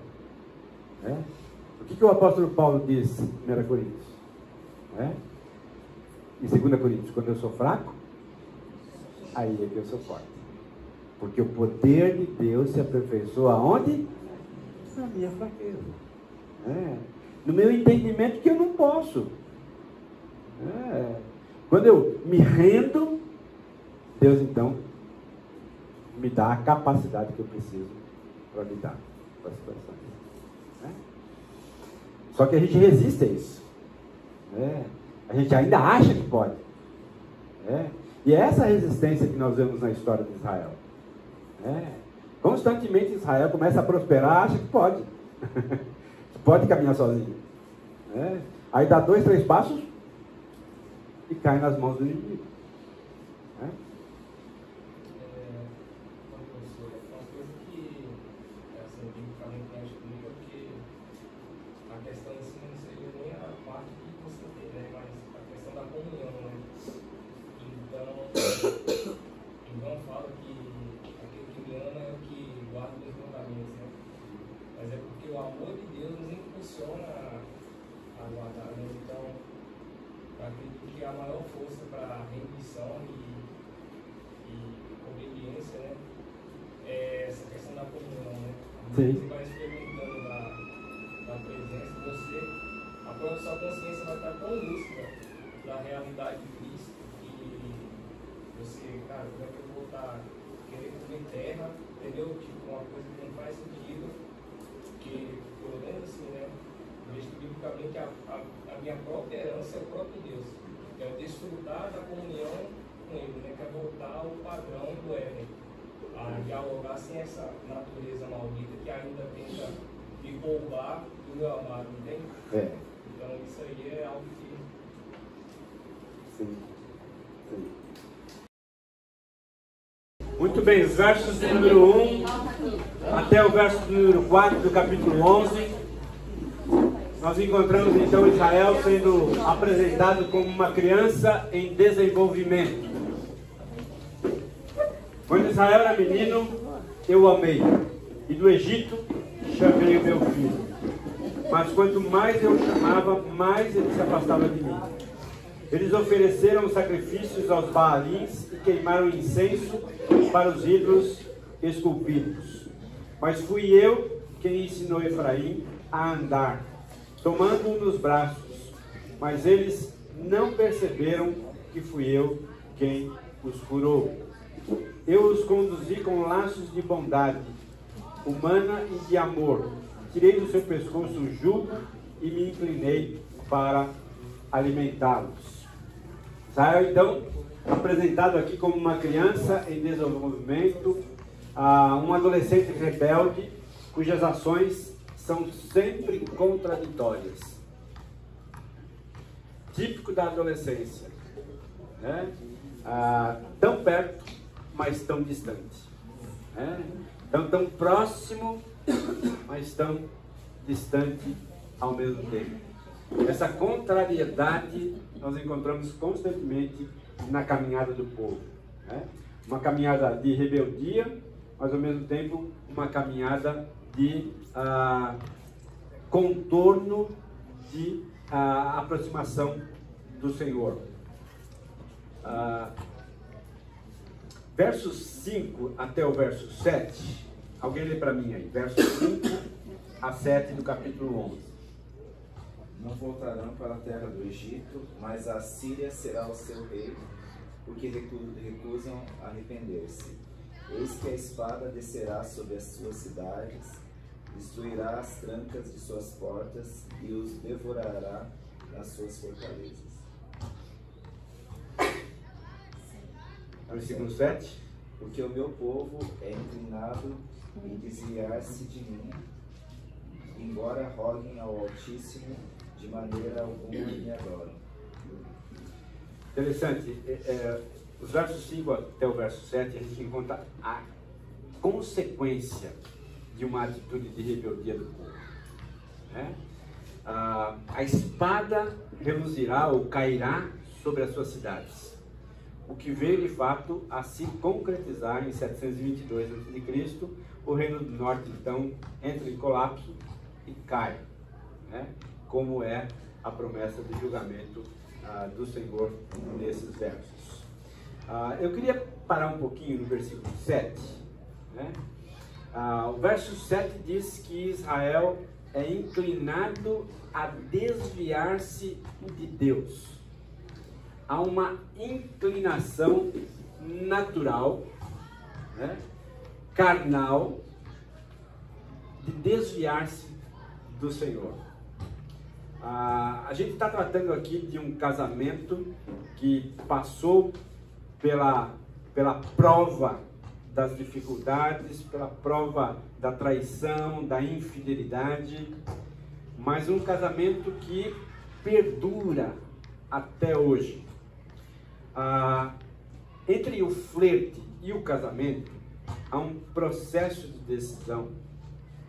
O que o apóstolo Paulo diz em 1 Coríntios? Em 2 Coríntios, quando eu sou fraco, aí é que eu sou forte. Porque o poder de Deus se aperfeiçoa aonde? Na minha fraqueza. No meu entendimento que eu não posso. Quando eu me rendo, Deus então me dá a capacidade que eu preciso para lidar com as situações. Só que a gente resiste a isso. A gente ainda acha que pode. E é essa resistência que nós vemos na história de Israel. Constantemente Israel começa a prosperar, acha que pode. Que pode caminhar sozinho. Aí dá 2, 3 passos e cai nas mãos do inimigo. Você vai experimentando da presença, a sua consciência vai estar tão lúcida da realidade de Cristo que você, cara, como é que eu vou estar querendo comer terra, entendeu? Tipo, uma coisa que não faz sentido, que, pelo menos assim, né? Vejo que biblicamente a minha própria herança é o próprio Deus. É o desfrutar da comunhão com Ele, né? Que é voltar ao padrão do Éden. A dialogar sem essa natureza maldita que ainda tenta me roubar do meu amado, entende? Então isso aí é algo que... Sim. Muito bem, versos do número 1 até o verso do número 4 do capítulo 11. Nós encontramos então Israel sendo apresentado como uma criança em desenvolvimento. Quando Israel era menino, eu o amei, e do Egito chamei o meu filho. Mas quanto mais eu chamava, mais ele se afastava de mim. Eles ofereceram sacrifícios aos Baalins e queimaram incenso para os ídolos esculpidos. Mas fui eu quem ensinou Efraim a andar, tomando-o nos braços. Mas eles não perceberam que fui eu quem os curou. Eu os conduzi com laços de bondade humana e de amor. Tirei do seu pescoço o jugo e me inclinei para alimentá-los. Israel, então, apresentado aqui como uma criança em desenvolvimento, um adolescente rebelde, cujas ações são sempre contraditórias. Típico da adolescência, né? Tão perto, mas tão distante, né? Tão próximo, mas tão distante ao mesmo tempo. Essa contrariedade nós encontramos constantemente na caminhada do povo, né? Uma caminhada de rebeldia, mas ao mesmo tempo uma caminhada de contorno, de aproximação do Senhor. Versos 5 até o verso 7, alguém lê para mim aí, versos 5 a 7 do capítulo 11. Não voltarão para a terra do Egito, mas a Síria será o seu rei, porque recusam arrepender-se. Eis que a espada descerá sobre as suas cidades, destruirá as trancas de suas portas e os devorará nas suas fortalezas. Versículo 7. Porque o meu povo é inclinado em desviar-se de mim, embora roguem ao Altíssimo, de maneira alguma me adoram. Interessante, os versos 5 até o verso 7, a gente encontra a consequência de uma atitude de rebeldia do povo, né? A espada reluzirá ou cairá sobre as suas cidades, o que veio de fato a se concretizar em 722 a.C. O reino do norte então entra em colapso e cai, né? Como é a promessa de julgamento do Senhor nesses versos. Eu queria parar um pouquinho no versículo 7, né? O verso 7 diz que Israel é inclinado a desviar-se de Deus. Há uma inclinação natural, né, carnal, de desviar-se do Senhor. A gente está tratando aqui de um casamento que passou pela prova das dificuldades, pela prova da traição, da infidelidade, mas um casamento que perdura até hoje. Entre o flerte e o casamento, há um processo de decisão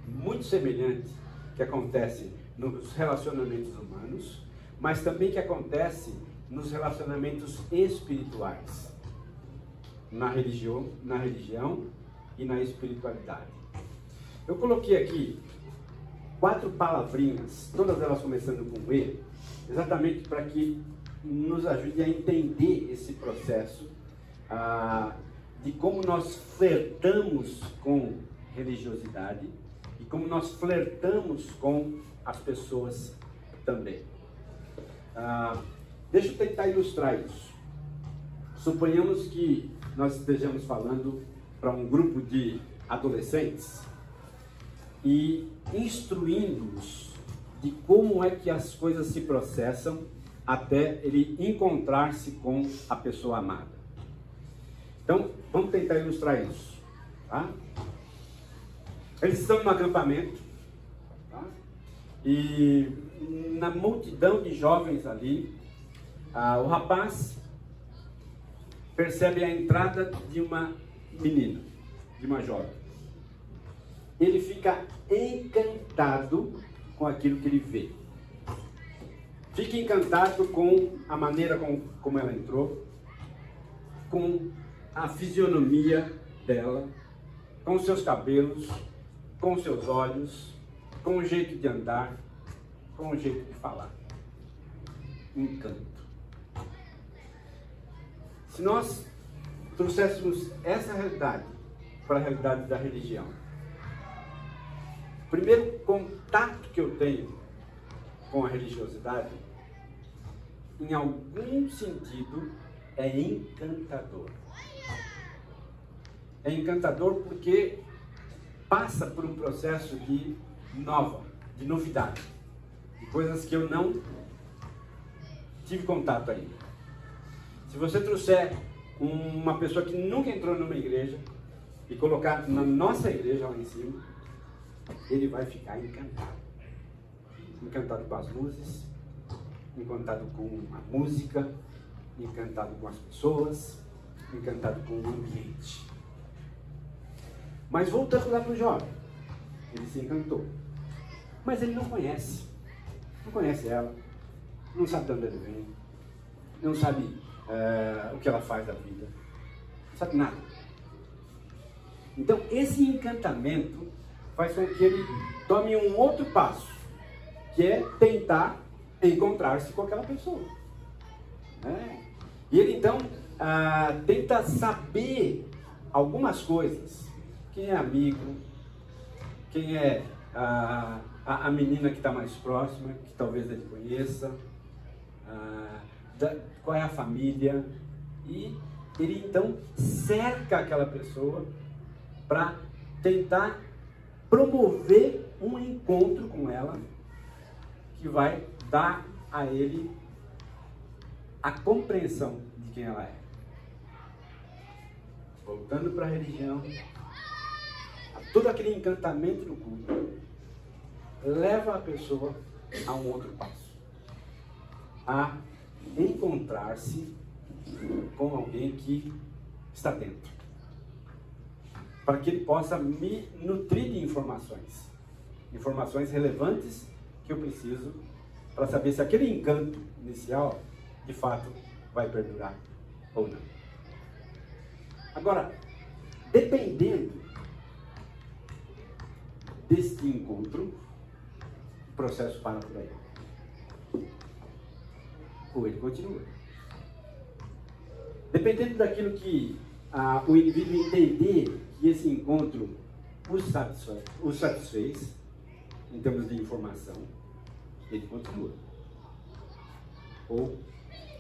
muito semelhante que acontece nos relacionamentos humanos, mas também que acontece nos relacionamentos espirituais, na religião e na espiritualidade. Eu coloquei aqui 4 palavrinhas, todas elas começando com E, exatamente para que nos ajude a entender esse processo de como nós flertamos com religiosidade e como nós flertamos com as pessoas também. Deixa eu tentar ilustrar isso. Suponhamos que nós estejamos falando para um grupo de adolescentes e instruindo-os de como é que as coisas se processam até ele encontrar-se com a pessoa amada. Então, vamos tentar ilustrar isso, tá? Eles estão no acampamento, tá? E na multidão de jovens ali, o rapaz percebe a entrada de uma menina, de uma jovem. Ele fica encantado com aquilo que ele vê. Fique encantado com a maneira como ela entrou, com a fisionomia dela, com os seus cabelos, com os seus olhos, com o jeito de andar, com o jeito de falar. Encanto. Se nós trouxéssemos essa realidade para a realidade da religião, o primeiro contato que eu tenho com a religiosidade, em algum sentido, é encantador. É encantador porque passa por um processo de novidade, de coisas que eu não tive contato ainda. Se você trouxer uma pessoa que nunca entrou numa igreja e colocar na nossa igreja lá em cima, ele vai ficar encantado. Encantado com as luzes, encantado com a música, encantado com as pessoas, encantado com o ambiente. Mas voltando lá para o jovem, ele se encantou. Mas ele não conhece ela, não sabe de onde ele vem, não sabe o que ela faz da vida, não sabe nada. Então esse encantamento faz com que ele tome um outro passo, que é tentar encontrar-se com aquela pessoa. Né? E ele então tenta saber algumas coisas. Quem é amigo, quem é a menina que está mais próxima, que talvez ele conheça, qual é a família. E ele então cerca aquela pessoa para tentar promover um encontro com ela que vai dar a ele a compreensão de quem ela é. Voltando para a religião, todo aquele encantamento do culto leva a pessoa a um outro passo, a encontrar-se com alguém que está dentro, para que ele possa me nutrir de informações relevantes que eu preciso para saber se aquele encanto inicial de fato vai perdurar ou não. Agora, dependendo deste encontro, o processo para por aí. Ou ele continua. Dependendo daquilo que o indivíduo entender que esse encontro o satisfez, em termos de informação, ele continua. Ou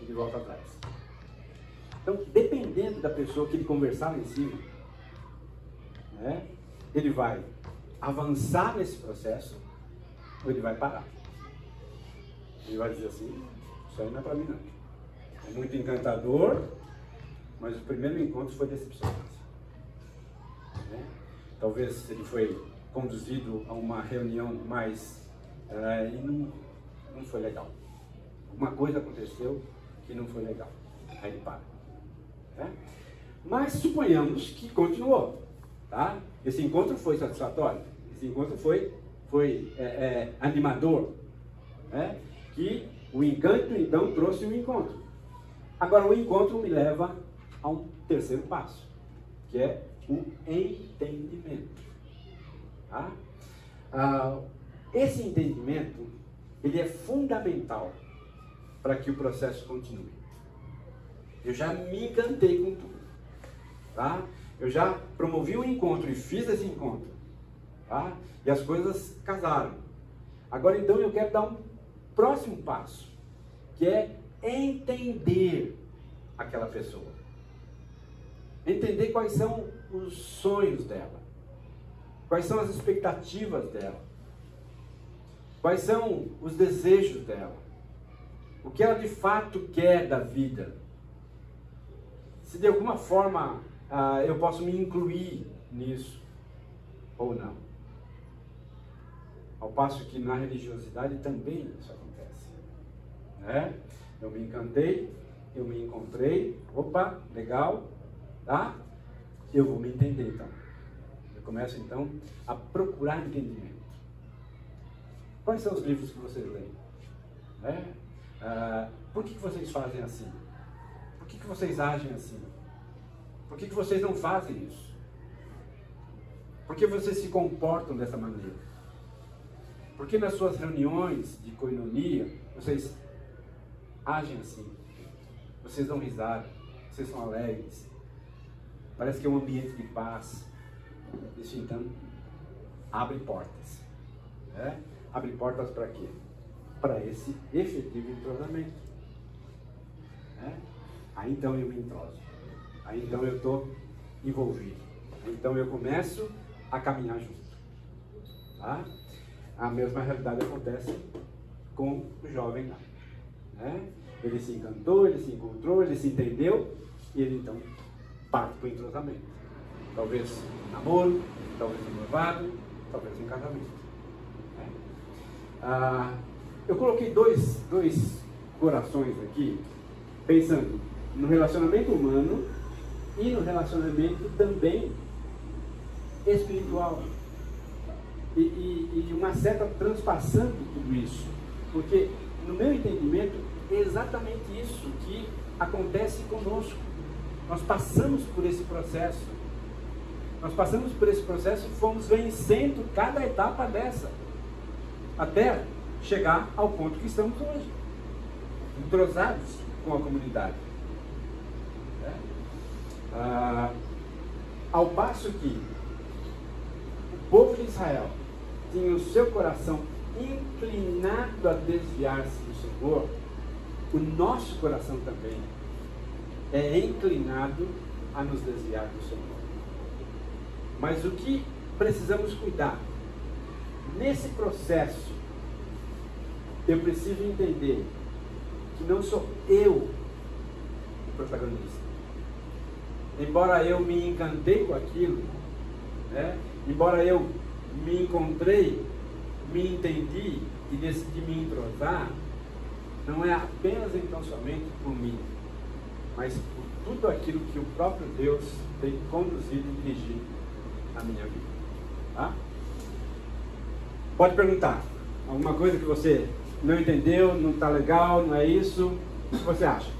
ele volta atrás. Então, dependendo da pessoa que ele conversar lá em cima, né, ele vai avançar nesse processo ou ele vai parar. Ele vai dizer assim, isso aí não é para mim não. É muito encantador, mas o primeiro encontro foi decepcionante. Né? Talvez ele foi conduzido a uma reunião mais e não foi legal. Alguma coisa aconteceu que não foi legal. Aí ele para. Né? Mas suponhamos que continuou. Tá? Esse encontro foi satisfatório. Esse encontro foi animador. Né? Que o encanto então trouxe o encontro. Agora o encontro me leva a um terceiro passo, que é o entendimento. Tá? Esse entendimento ele é fundamental para que o processo continue. Eu já me encantei com tudo. Tá? Eu já promovi um encontro e fiz esse encontro. Tá? E as coisas casaram. Agora então eu quero dar um próximo passo, que é entender aquela pessoa. Entender quais são os sonhos dela. Quais são as expectativas dela. Quais são os desejos dela. O que ela de fato quer da vida. Se de alguma forma eu posso me incluir nisso ou não. Ao passo que na religiosidade também isso acontece. Né? Eu me encantei, eu me encontrei, opa, legal, tá? Eu vou me entender então. Eu começo então a procurar entendimento. Quais são os livros que vocês leem? Né? Por que vocês fazem assim? Por que vocês agem assim? Por que vocês não fazem isso? Por que vocês se comportam dessa maneira? Por que nas suas reuniões de coinonia vocês agem assim? Vocês dão risada, vocês são alegres. Parece que é um ambiente de paz. Isso então abre portas. Né? Abre portas para quê? Para esse efetivo entrosamento. Né? Aí então eu me entroso. Aí então eu estou envolvido. Aí então eu começo a caminhar junto. Tá? A mesma realidade acontece com o jovem lá. Né? Ele se encantou, ele se encontrou, ele se entendeu e ele então parte para o entrosamento. Talvez um namoro, talvez um noivado, talvez um casamento. Né? Eu coloquei dois corações aqui, pensando no relacionamento humano e no relacionamento também espiritual. E uma seta transpassando tudo isso. Porque, no meu entendimento, é exatamente isso que acontece conosco. Nós passamos por esse processo. Nós passamos por esse processo e fomos vencendo cada etapa dessa. Até chegar ao ponto que estamos hoje. Entrosados com a comunidade. Ao passo que o povo de Israel tinha o seu coração inclinado a desviar-se do Senhor, o nosso coração também é inclinado a nos desviar do Senhor. Mas o que precisamos cuidar? Nesse processo, eu preciso entender que não sou eu o protagonista. Embora eu me encantei com aquilo, né? Embora eu me encontrei, me entendi e decidi me entrosar, não é apenas então somente por mim, mas por tudo aquilo que o próprio Deus tem conduzido e dirigido na minha vida. Tá? Pode perguntar. Alguma coisa que você não entendeu, não está legal, não é isso? O que você acha?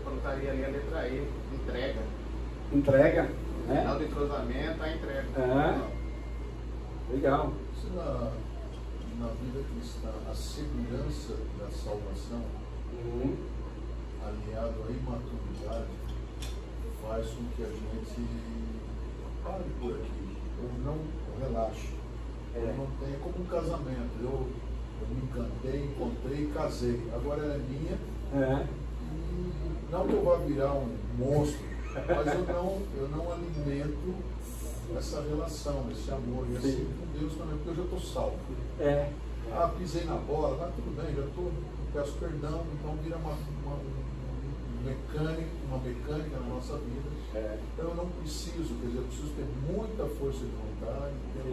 Colocaria ali a letra E, entrega. Entrega? No final do entrosamento, a entrega. Legal. Isso na vida cristã, a segurança da salvação, aliado à imaturidade, faz com que a gente pare por aqui, ou não relaxe. Eu não tenho como um casamento. Eu me encantei, encontrei, casei. Agora ela é minha. E não que eu vá virar um monstro, mas eu não alimento essa relação, esse amor. E assim com Deus também, porque eu já estou salvo. Pisei na bola, mas tudo bem, peço perdão, então vira uma mecânica na nossa vida. Então eu não preciso, quer dizer, eu preciso ter muita força de vontade, ter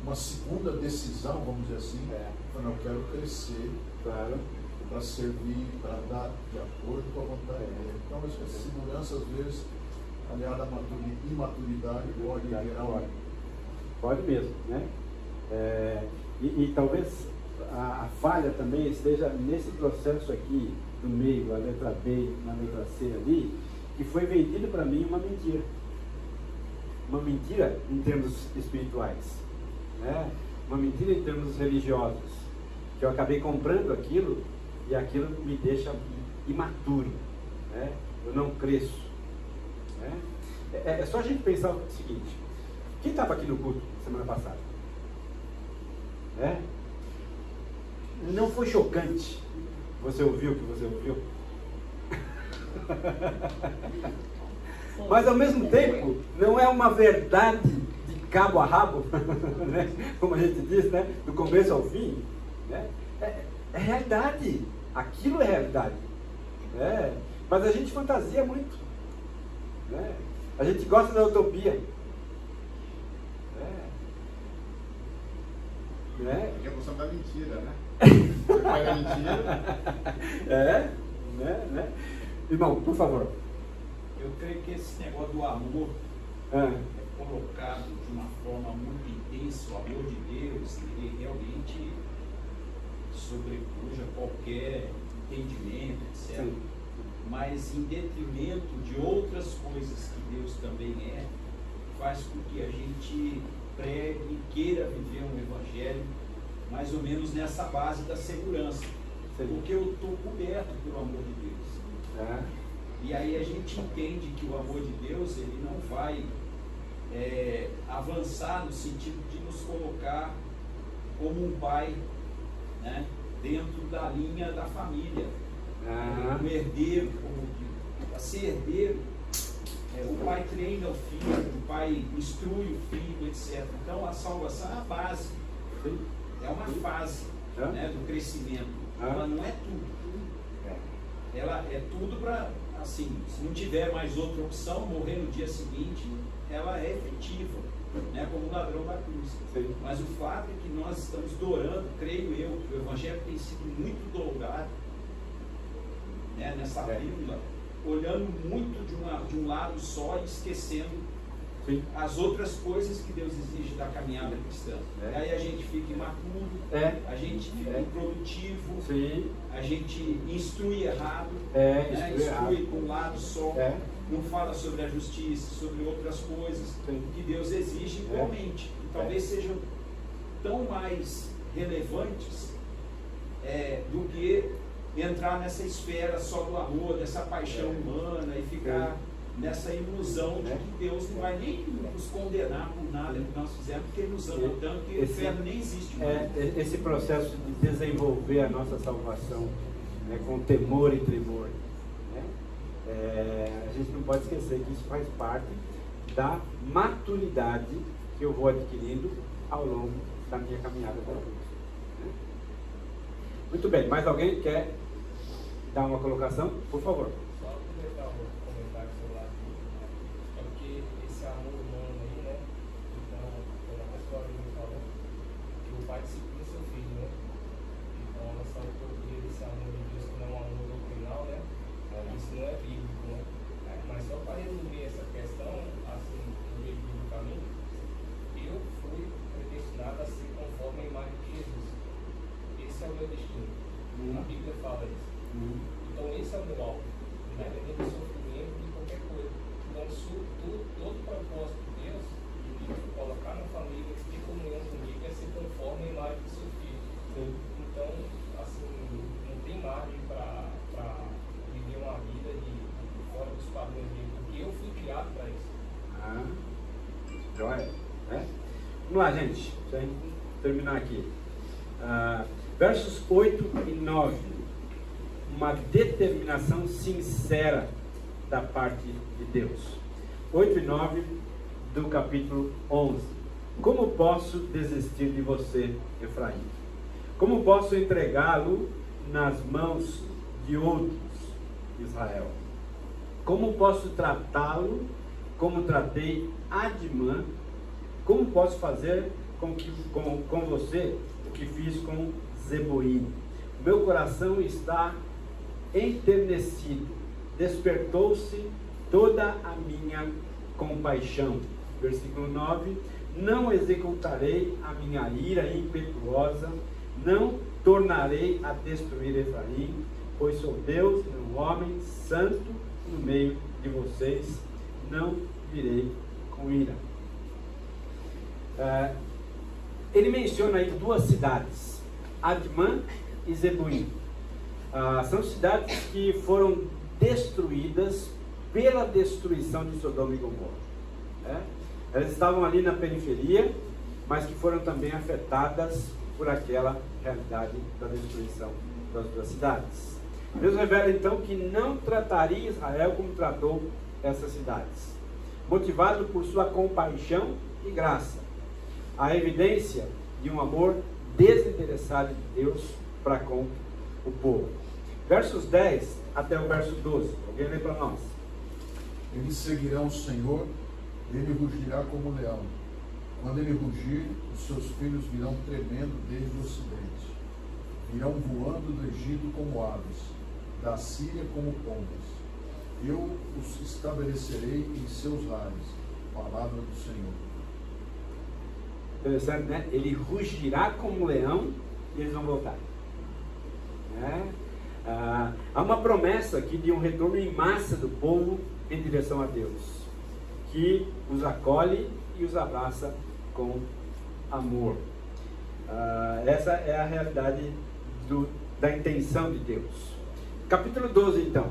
uma segunda decisão, vamos dizer assim, eu quero crescer para servir, para andar de acordo com a vontade dele. Então acho que essa segurança, às vezes, aliada à imaturidade, pode gerar Pode mesmo, né? E talvez a falha também esteja nesse processo aqui, do meio, a letra B, na letra C ali, que foi vendido para mim uma mentira. Uma mentira em termos espirituais, né? Uma mentira em termos religiosos, que eu acabei comprando aquilo e aquilo me deixa imaturo, né? Eu não cresço, né? É só a gente pensar o seguinte: quem estava aqui no culto semana passada? Não foi chocante você ouviu o que você ouviu? Mas ao mesmo tempo não é uma verdade de cabo a rabo, né? Como a gente diz, né? Do começo ao fim, né? É realidade, aquilo é realidade, né? Mas a gente fantasia muito, né? A gente gosta da utopia, né? É a função da mentira, né? Você faz a mentira. Né? Irmão, por favor. Eu creio que esse negócio do amor é colocado de uma forma muito intensa. O amor de Deus, ele realmente sobrepuja qualquer entendimento, etc. Sim. Mas em detrimento de outras coisas que Deus também é, faz com que a gente pregue, queira viver um evangelho mais ou menos nessa base da segurança. Sim. Porque eu estou coberto pelo amor de Deus. É. E aí a gente entende que o amor de Deus, ele não vai avançar no sentido de nos colocar como um pai, né, dentro da linha da família. O herdeiro, para ser herdeiro, o pai treina o filho, o pai instrui o filho, etc. Então a salvação é a base, é uma fase, né, do crescimento. Ela não é tudo. Ela é tudo para, assim, se não tiver mais outra opção, morrer no dia seguinte, ela é efetiva, né, como o ladrão da cruz. Sim. Mas o fato é que nós estamos dourando, creio eu, que o evangelho tem sido muito dourado, né, nessa pílula, olhando muito de um lado só e esquecendo as outras coisas que Deus exige da caminhada cristã. Aí a gente fica imaturo, a gente fica improdutivo, a gente instrui errado, né, instrui com um lado só, não fala sobre a justiça, sobre outras coisas que Deus exige igualmente, e talvez sejam tão mais relevantes do que entrar nessa esfera só do amor, dessa paixão humana e ficar nessa ilusão de que Deus não vai nem nos condenar por nada que nós fizemos, porque Ele nos ama tanto que o inferno nem existe mais. Esse processo de desenvolver a nossa salvação, né, com temor e tremor, né, a gente não pode esquecer que isso faz parte da maturidade que eu vou adquirindo ao longo da minha caminhada com Deus. Né? Muito bem, mais alguém quer dar uma colocação? Por favor. Só aproveitar o comentário do seu lado aqui, é porque esse amor humano aí, né? Então, como a pastora me falou, que o pai disciplina seu filho, né? Então, a nossa autoria desse amor de Deus, que não é um amor doutrinal, né? Isso não é bíblico, né? Mas só para resumir essa questão, assim, biblicamente, eu fui predestinado a ser conforme a imagem de Jesus. Esse é o meu destino. A Bíblia fala isso. Então esse é o meu alvo, independente do sofrimento de qualquer coisa. Então todo o propósito de Deus de me colocar na família, de ter comunhão comigo, é ser conforme a imagem do seu filho. Então, assim, não tem margem para viver uma vida fora dos padrões dele, porque eu fui criado para isso. Joia. Vamos lá, gente, para terminar aqui. Versos 8 e 9. Uma determinação sincera da parte de Deus. 8 e 9 do capítulo 11. Como posso desistir de você, Efraim? Como posso entregá-lo nas mãos de outros, Israel? Como posso tratá-lo como tratei Admã? Como posso fazer com você o que fiz com Zeboim? Meu coração está enternecido, despertou-se toda a minha compaixão. Versículo 9: não executarei a minha ira impetuosa, não tornarei a destruir Efraim, pois sou Deus, um homem santo no meio de vocês, não virei com ira. Ele menciona aí duas cidades, Admã e Zeboim. São cidades que foram destruídas pela destruição de Sodoma e Gomorra. Elas estavam ali na periferia, mas que foram também afetadas por aquela realidade da destruição das duas cidades. Deus revela então que não trataria Israel como tratou essas cidades, motivado por sua compaixão e graça, a evidência de um amor desinteressado de Deus para com o povo. Versos 10 até o verso 12. Alguém lê para nós? Eles seguirão o Senhor, ele rugirá como um leão. Quando ele rugir, os seus filhos virão tremendo desde o ocidente. Virão voando do Egito como aves, da Síria como pombas. Eu os estabelecerei em seus lares. Palavra do Senhor. Interessante, né? Ele rugirá como um leão e eles vão voltar. uma promessa aqui de um retorno em massa do povo em direção a Deus, que os acolhe e os abraça com amor. Essa é a realidade da intenção de Deus. Capítulo 12, então.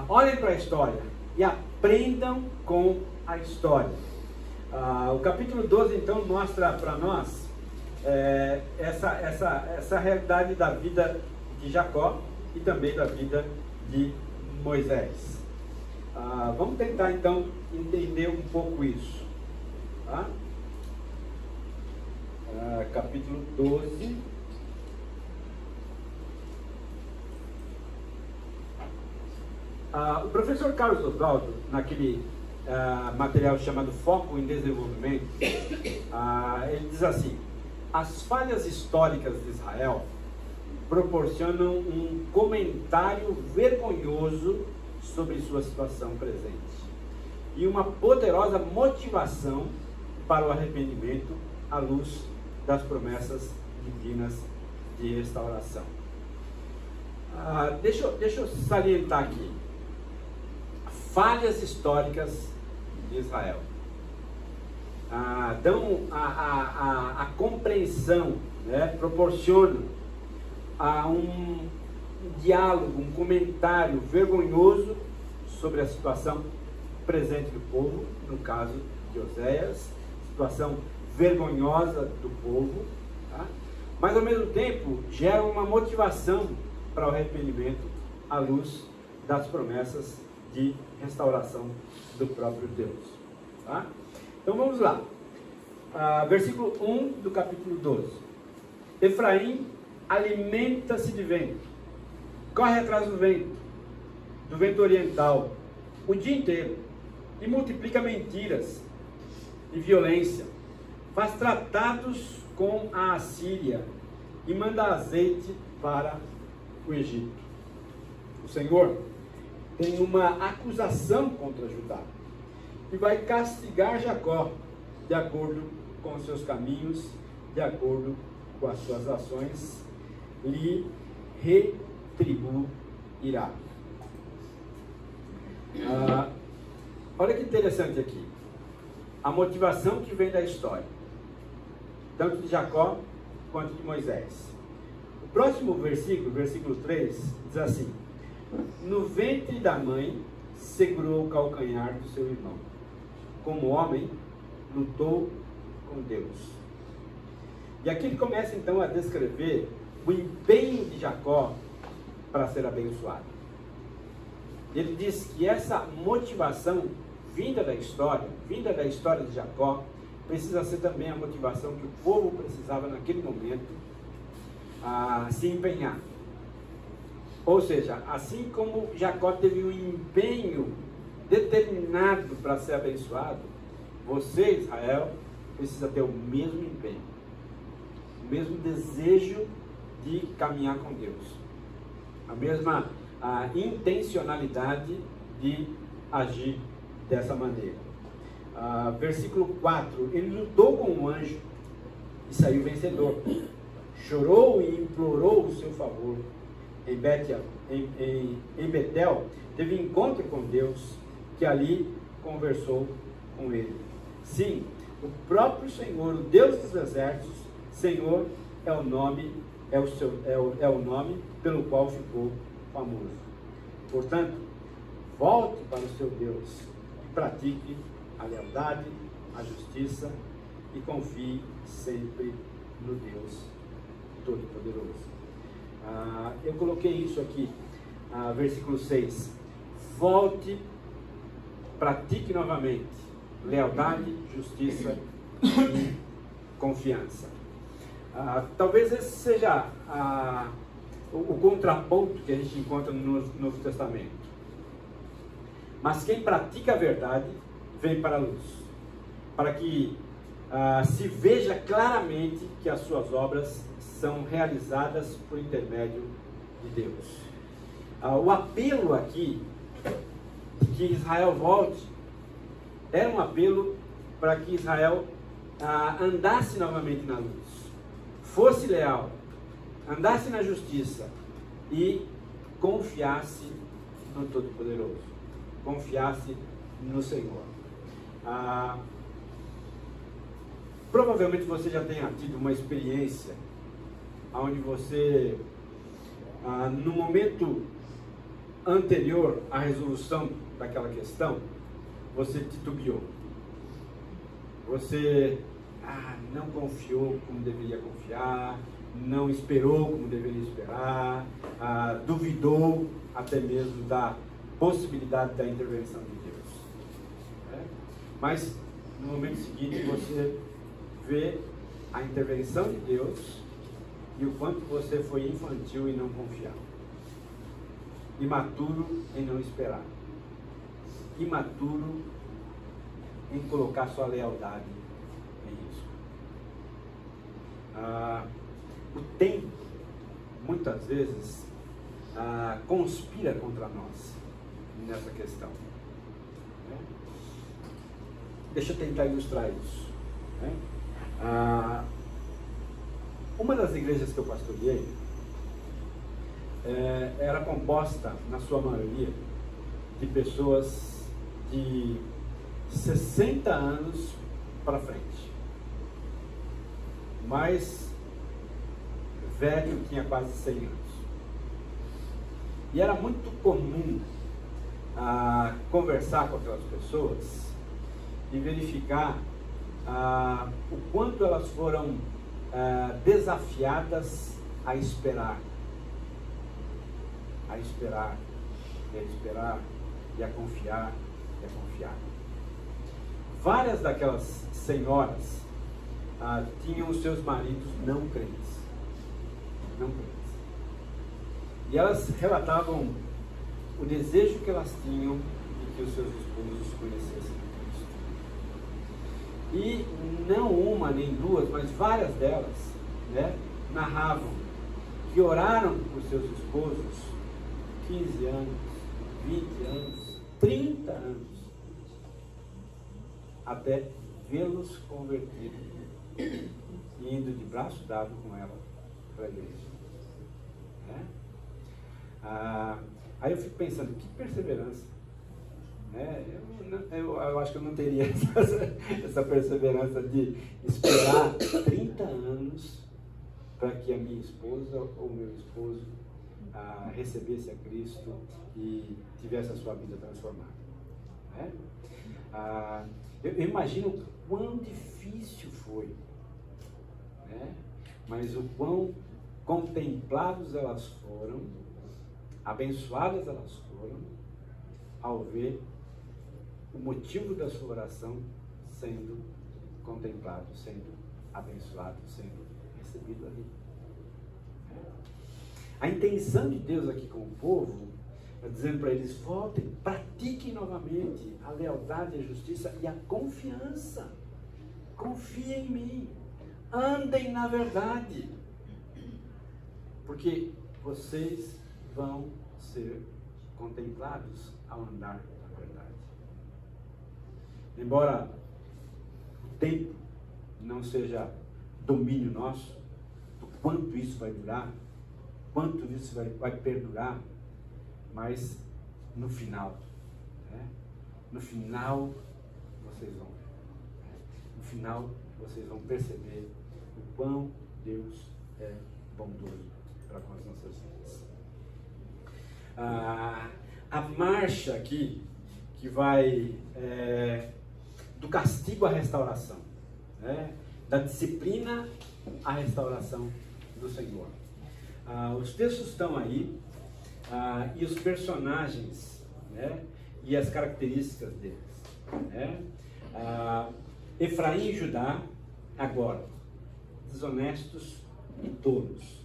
Olhem para a história e aprendam com a história. O capítulo 12, então, mostra para nós essa realidade da vida de Jacó e também da vida de Moisés. Vamos tentar, então, entender um pouco isso. Tá? Capítulo 12. O professor Carlos Oswaldo, naquele material chamado Foco em Desenvolvimento, ele diz assim: as falhas históricas de Israel proporcionam um comentário vergonhoso sobre sua situação presente e uma poderosa motivação para o arrependimento à luz das promessas divinas de restauração. Deixa eu salientar aqui: falhas históricas de Israel dão a compreensão, né, proporcionam um diálogo, um comentário vergonhoso sobre a situação presente do povo, no caso de Oséias, situação vergonhosa do povo, tá? Mas ao mesmo tempo gera uma motivação para o arrependimento à luz das promessas de restauração do próprio Deus. Tá? Então vamos lá. Versículo 1 do capítulo 12. Efraim alimenta-se de vento, corre atrás do vento oriental, o dia inteiro, e multiplica mentiras e violência, faz tratados com a Assíria e manda azeite para o Egito. O Senhor tem uma acusação contra Judá e vai castigar Jacó de acordo com os seus caminhos, de acordo com as suas ações, lhe retribuirá. Olha que interessante aqui a motivação que vem da história, tanto de Jacó quanto de Moisés. O próximo versículo, versículo 3, diz assim: no ventre da mãe segurou o calcanhar do seu irmão, como homem lutou com Deus. E aqui ele começa então a descrever o empenho de Jacó para ser abençoado. Ele diz que essa motivação vinda da história de Jacó, precisa ser também a motivação que o povo precisava naquele momento a se empenhar. Ou seja, assim como Jacó teve um empenho determinado para ser abençoado, você, Israel, precisa ter o mesmo empenho, o mesmo desejo de caminhar com Deus, a mesma intencionalidade de agir dessa maneira. Versículo 4: ele lutou com o anjo e saiu vencedor, chorou e implorou o seu favor. Em Betel teve encontro com Deus, que ali conversou com ele. Sim, o próprio Senhor, o Deus dos exércitos, Senhor é o nome, é o nome pelo qual ficou famoso. Portanto, volte para o seu Deus e pratique a lealdade, a justiça e confie sempre no Deus Todo-Poderoso. Eu coloquei isso aqui, versículo 6. Volte, pratique novamente lealdade, justiça e confiança. Talvez esse seja o contraponto que a gente encontra no Novo Testamento. Mas quem pratica a verdade vem para a luz, para que se veja claramente que as suas obras são realizadas por intermédio de Deus. O apelo aqui de que Israel volte era um apelo para que Israel andasse novamente na luz, fosse leal, andasse na justiça e confiasse no Todo-Poderoso, confiasse no Senhor. Provavelmente você já tenha tido uma experiência onde você, no momento anterior à resolução daquela questão, você titubeou. Você não confiou como deveria confiar, não esperou como deveria esperar, duvidou até mesmo da possibilidade da intervenção de Deus. Mas no momento seguinte você vê a intervenção de Deus e o quanto você foi infantil em não confiar, imaturo em não esperar, imaturo em colocar sua lealdade em risco. O tempo, muitas vezes, conspira contra nós nessa questão. Deixa eu tentar ilustrar isso. Uma das igrejas que eu pastoreei era composta, na sua maioria, de pessoas de 60 anos para frente. Mais velho tinha quase 100 anos. E era muito comum conversar com aquelas pessoas e verificar o quanto elas foram desafiadas a esperar, e a esperar, e a confiar, e a confiar. Várias daquelas senhoras tinham os seus maridos não crentes. E elas relatavam o desejo que elas tinham de que os seus esposos conhecessem a Cristo. E não uma nem duas, mas várias delas, narravam que oraram por seus esposos 15 anos, 20 anos, 30 anos, até vê-los convertidos, indo de braço dado com ela para a igreja. Aí eu fico pensando, que perseverança. Eu acho que eu não teria essa perseverança de esperar 30 anos para que a minha esposa ou meu esposo recebesse a Cristo e tivesse a sua vida transformada. Eu imagino o quão difícil foi, mas o quão contemplados elas foram, abençoadas elas foram, ao ver o motivo da sua oração sendo contemplado, sendo abençoado, sendo recebido ali. A intenção de Deus aqui com o povo é dizendo para eles: voltem, pratiquem novamente a lealdade, a justiça e a confiança. Confiem em mim, andem na verdade, porque vocês vão ser contemplados ao andar na verdade. Embora o tempo não seja domínio nosso, do quanto isso vai durar, quanto isso vai perdurar, mas no final, no final vocês vão ver, no final vocês vão perceber o quão Deus é bondoso para com as nossas vidas. A marcha aqui, que vai do castigo à restauração, da disciplina à restauração do Senhor. Os textos estão aí, e os personagens, e as características deles. Efraim e Judá, agora, desonestos e tolos.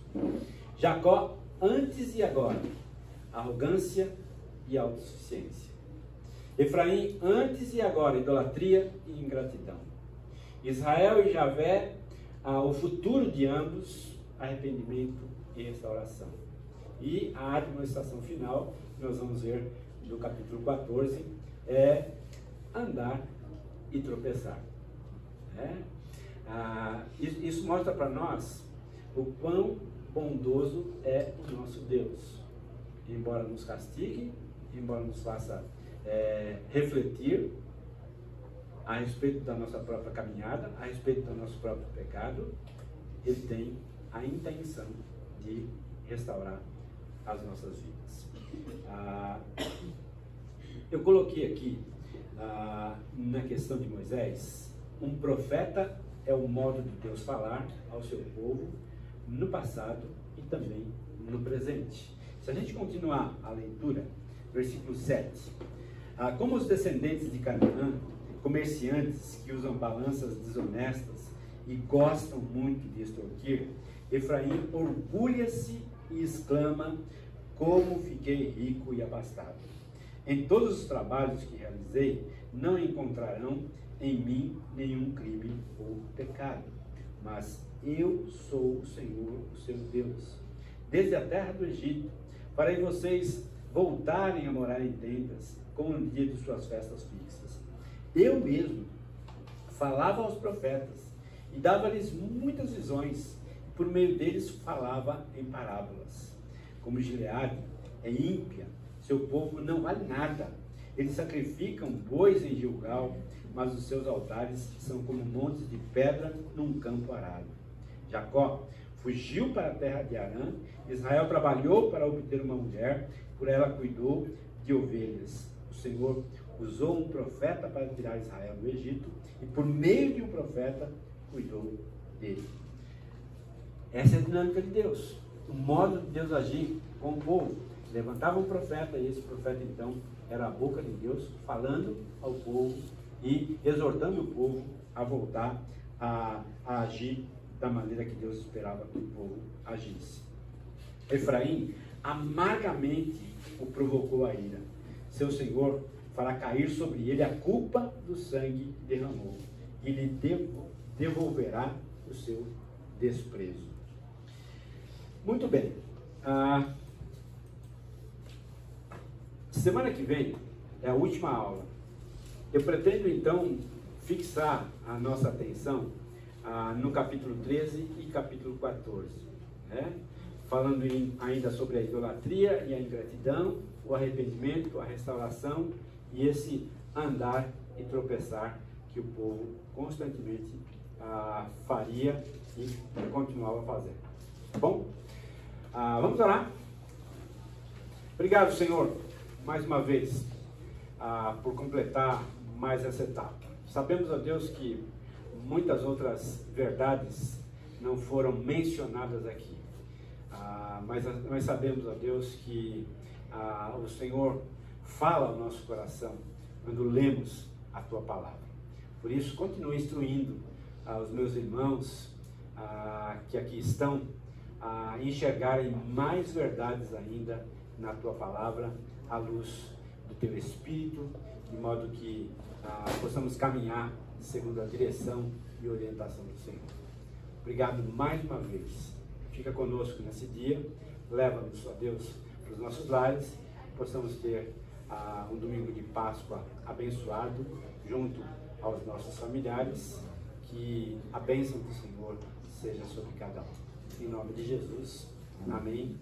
Jacó, antes e agora, arrogância e autossuficiência. Efraim, antes e agora, idolatria e ingratidão. Israel e Javé, o futuro de ambos, arrependimento e restauração. E a admoestação final, que nós vamos ver no capítulo 14, é andar e tropeçar. Isso mostra para nós o quão bondoso é o nosso Deus. embora nos castigue, embora nos faça refletir a respeito da nossa própria caminhada, a respeito do nosso próprio pecado, ele tem a intenção de restaurar as nossas vidas. Eu coloquei aqui, na questão de Moisés, um profeta é o modo de Deus falar ao seu povo no passado e também no presente. Se a gente continuar a leitura, versículo 7, como os descendentes de Canaã, comerciantes que usam balanças desonestas e gostam muito de extorquir, Efraim orgulha-se e exclama: como fiquei rico e abastado. Em todos os trabalhos que realizei, não encontrarão em mim nenhum crime ou pecado, mas eu sou o Senhor, o seu Deus. Desde a terra do Egito, farei vocês voltarem a morar em tendas, como no dia de suas festas fixas. Eu mesmo falava aos profetas e dava-lhes muitas visões, e por meio deles falava em parábolas. Como Gileade é ímpia, seu povo não vale nada. Eles sacrificam bois em Gilgal, mas os seus altares são como montes de pedra num campo arado. Jacó fugiu para a terra de Harã, Israel trabalhou para obter uma mulher, por ela cuidou de ovelhas. O Senhor usou um profeta para tirar Israel do Egito, e por meio de um profeta cuidou dele. Essa é a dinâmica de Deus, o modo de Deus agir com o povo. Levantava um profeta, e esse profeta então era a boca de Deus, falando ao povo e exortando o povo a voltar a agir da maneira que Deus esperava que o povo agisse. Efraim amargamente o provocou a ira. Seu Senhor fará cair sobre ele a culpa do sangue que derramou, e lhe devolverá o seu desprezo. Muito bem. Semana que vem é a última aula. Eu pretendo então fixar a nossa atenção no capítulo 13 e capítulo 14, né? Falando ainda sobre a idolatria e a ingratidão, o arrependimento, a restauração e esse andar e tropeçar que o povo constantemente faria e continuava a fazer. Tá bom? Vamos orar? Obrigado, Senhor, mais uma vez, por completar mais essa etapa. Sabemos, ó Deus, que muitas outras verdades não foram mencionadas aqui. Mas nós sabemos, ó Deus, que o Senhor fala ao nosso coração quando lemos a Tua Palavra. Por isso, continue instruindo os meus irmãos que aqui estão a enxergarem mais verdades ainda na Tua Palavra, à luz do Teu Espírito, de modo que possamos caminhar segundo a direção e orientação do Senhor. Obrigado mais uma vez. Fica conosco nesse dia, leva-nos, ó Deus, para os nossos lares, possamos ter um domingo de Páscoa abençoado, junto aos nossos familiares, que a bênção do Senhor seja sobre cada um. Em nome de Jesus, amém.